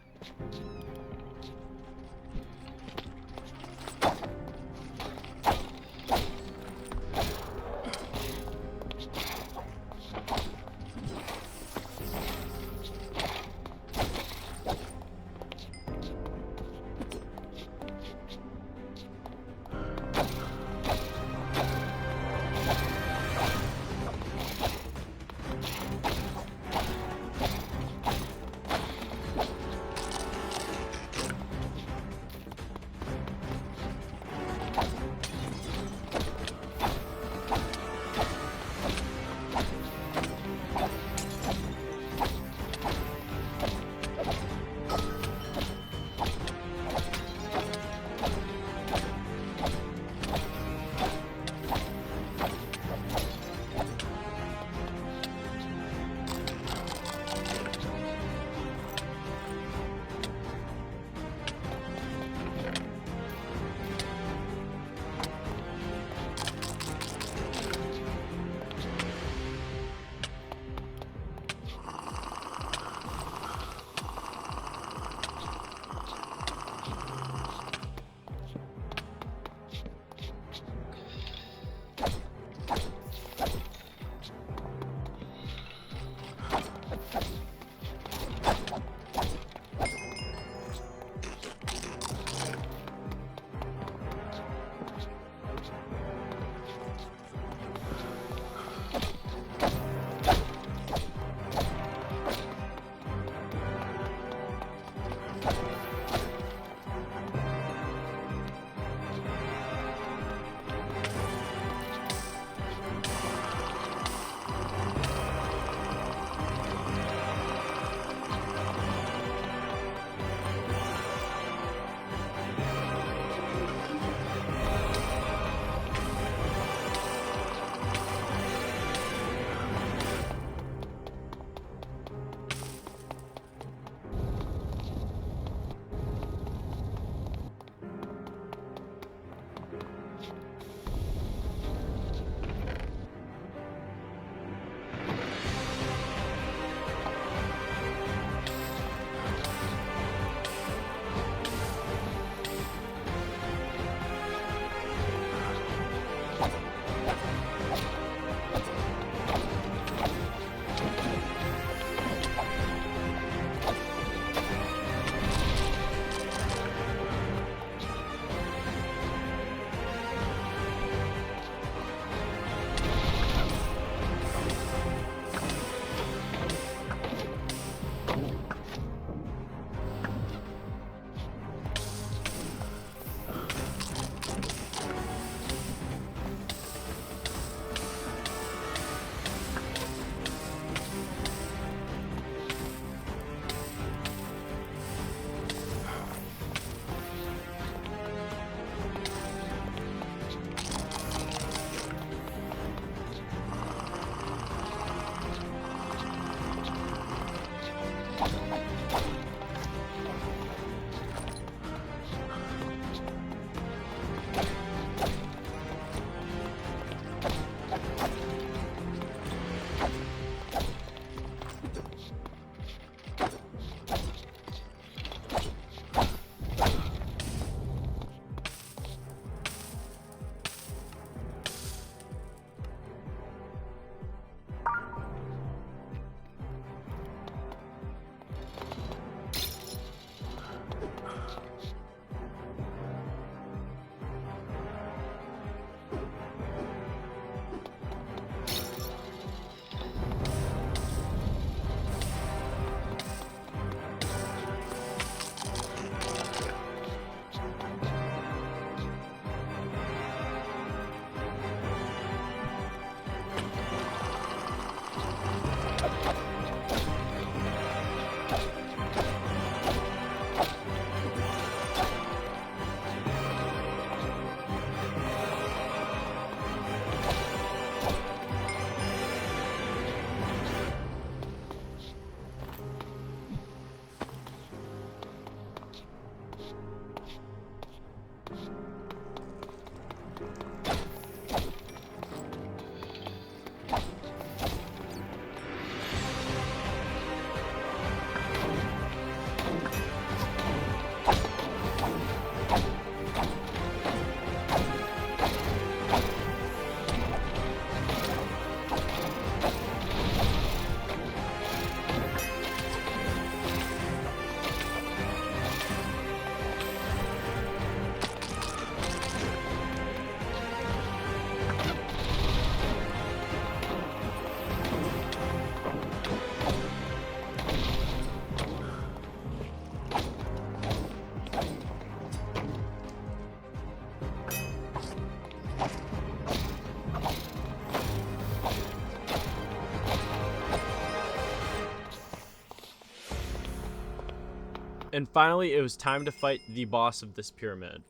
And finally, it was time to fight the boss of this pyramid.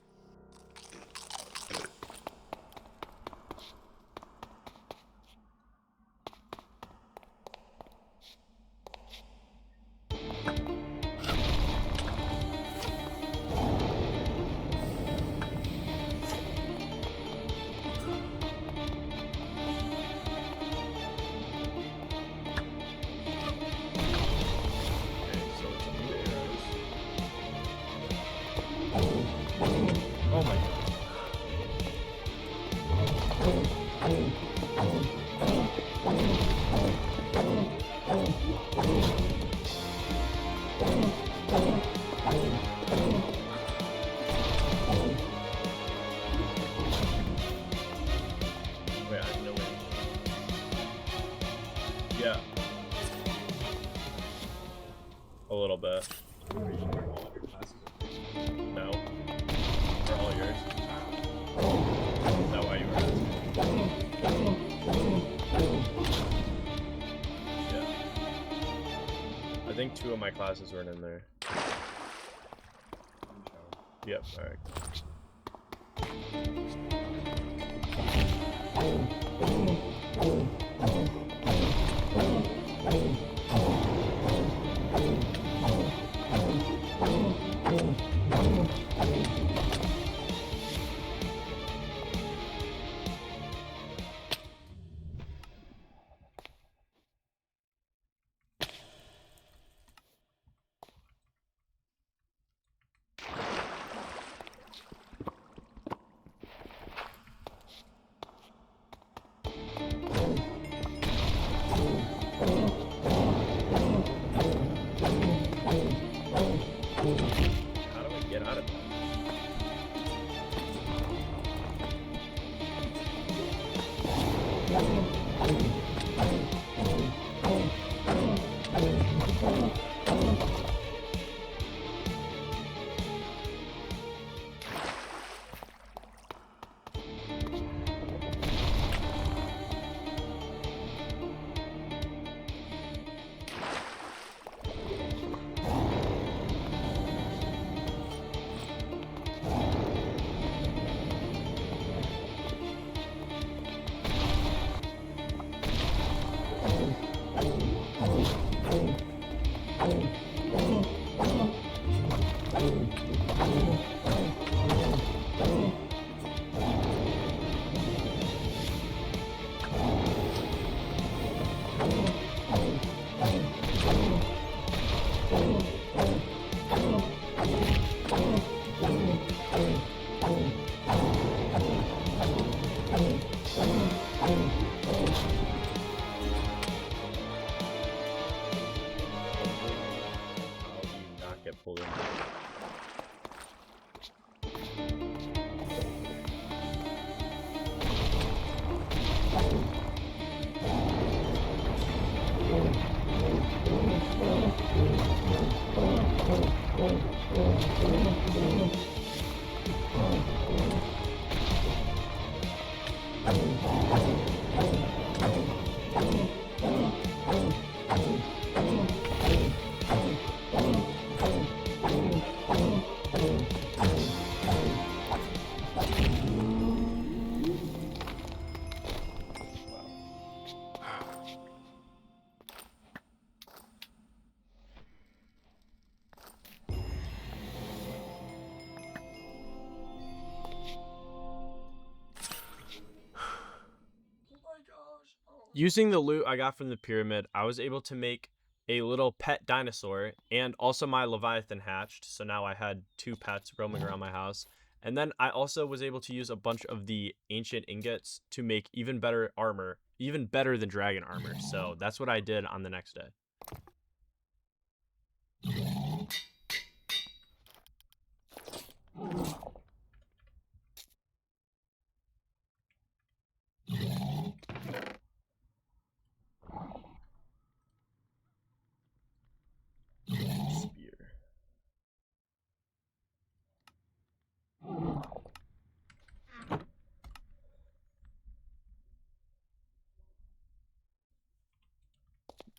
Oh my god. Wait, I have no way. Yeah. A little bit. No. They're all yours. Is that why you were asking? Yeah. I think 2 of my classes weren't in there. Yep, alright. How do I get out of that? How do you not get pulled in? Using the loot I got from the pyramid, I was able to make a little pet dinosaur, and also my Leviathan hatched, so now I had 2 pets roaming around my house. And then I also was able to use a bunch of the ancient ingots to make even better armor, even better than dragon armor. So that's what I did on the next day. Spear.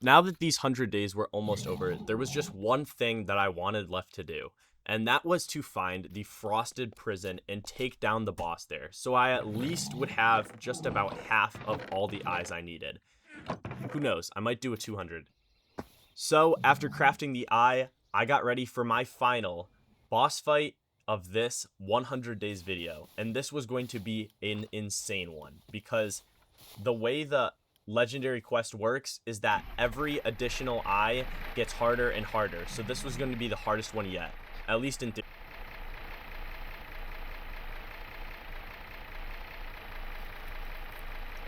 Now that these 100 days were almost over, there was just one thing that I wanted left to do, and that was to find the frosted prison and take down the boss there, so I at least would have just about half of all the eyes I needed. Who knows, I might do a 200. So after crafting the eye, I got ready for my final boss fight of this 100 days video, and this was going to be an insane one, because the way the legendary quest works is that every additional eye gets harder and harder, so this was going to be the hardest one yet, at least in theory.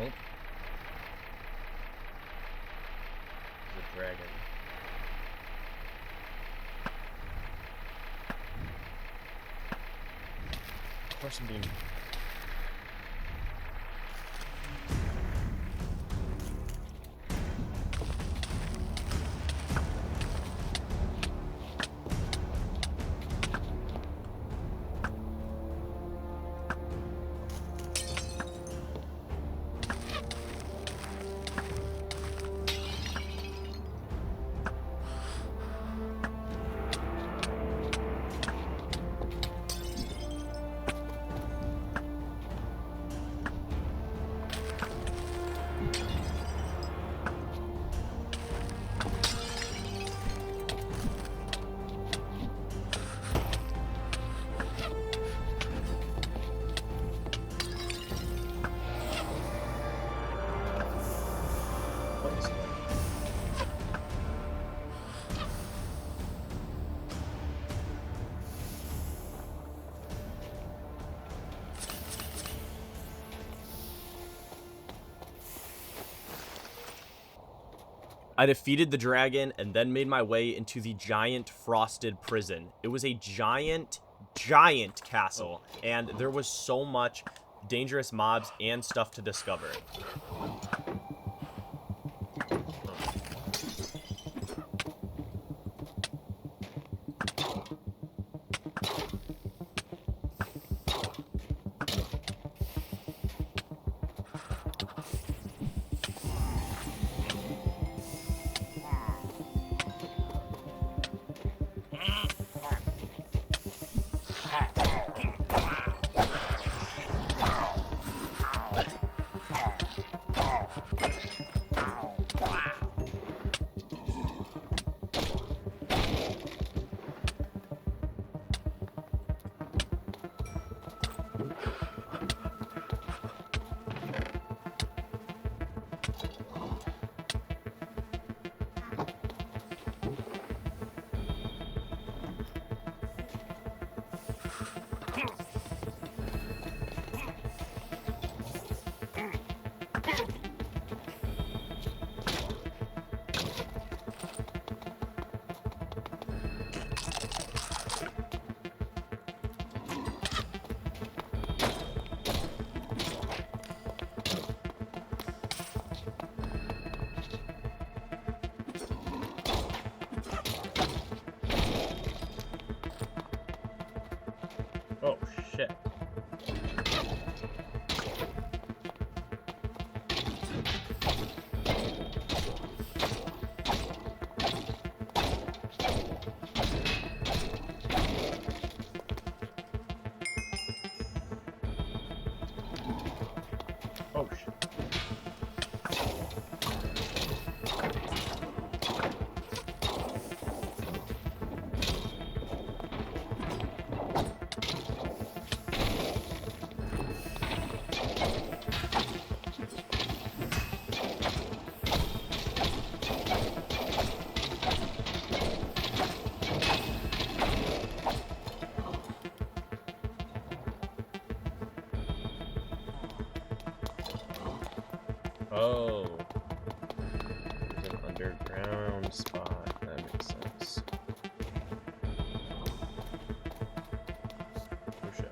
Oh. There's a dragon. Of course I'm being... I defeated the dragon and then made my way into the giant frosted prison. It was a giant castle, and there was so much dangerous mobs and stuff to discover. Oh, shit. Oh, shit. Oh. There's an underground spot. That makes sense. Oh shit.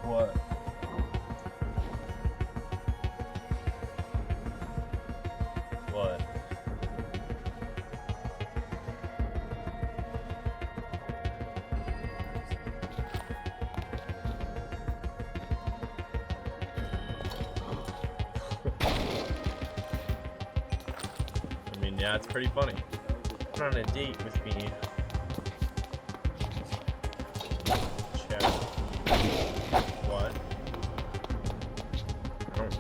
What? What? I mean, yeah, it's pretty funny. You're on a date with me. Check. What? I don't know.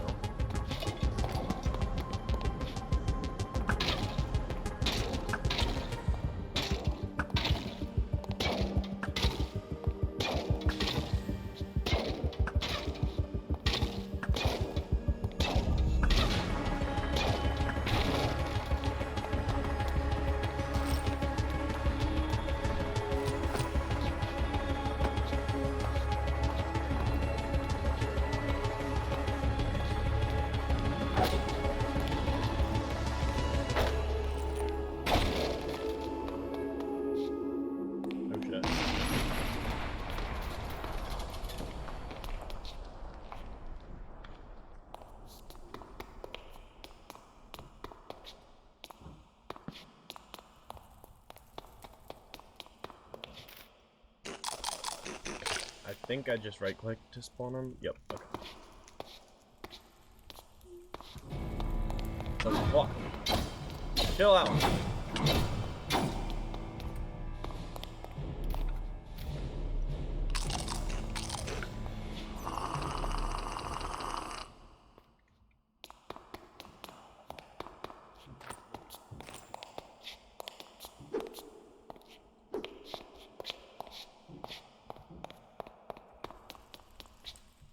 Oh shit. I think I just right click to spawn him. Yep, okay. The fuck? Chill out.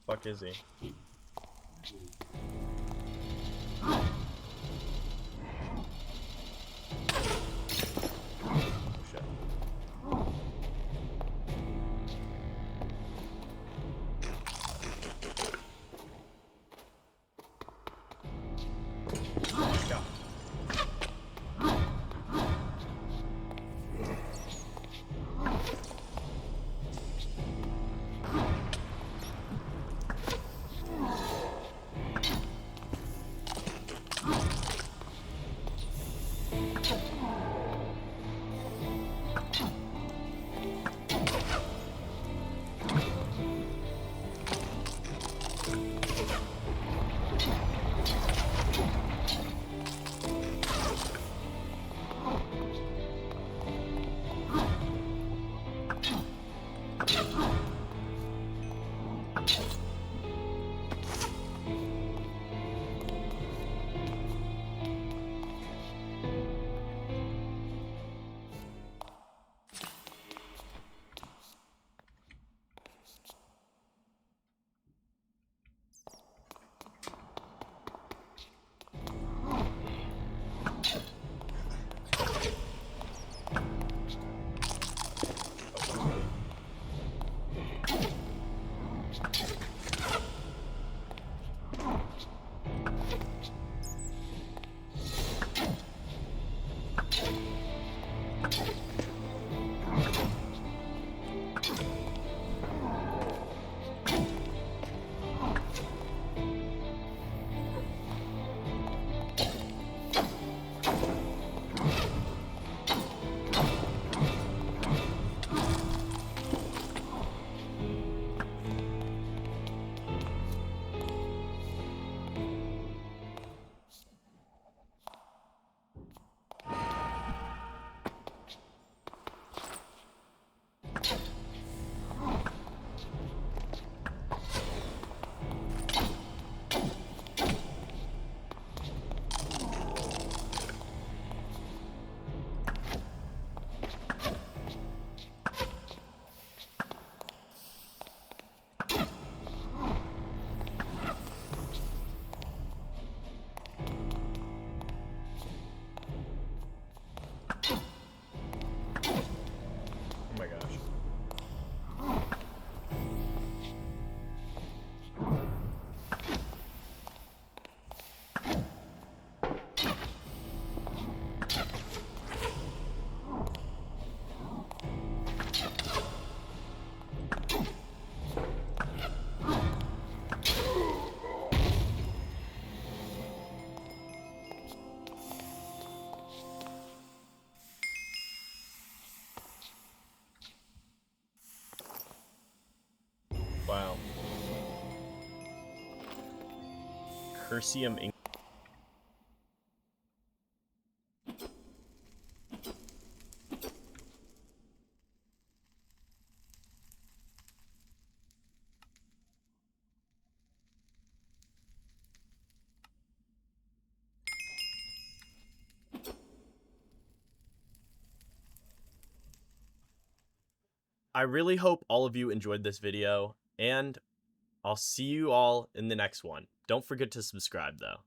Fuck is he? Shit. Go. Perseum ink. I really hope all of you enjoyed this video, and I'll see you all in the next one. Don't forget to subscribe though.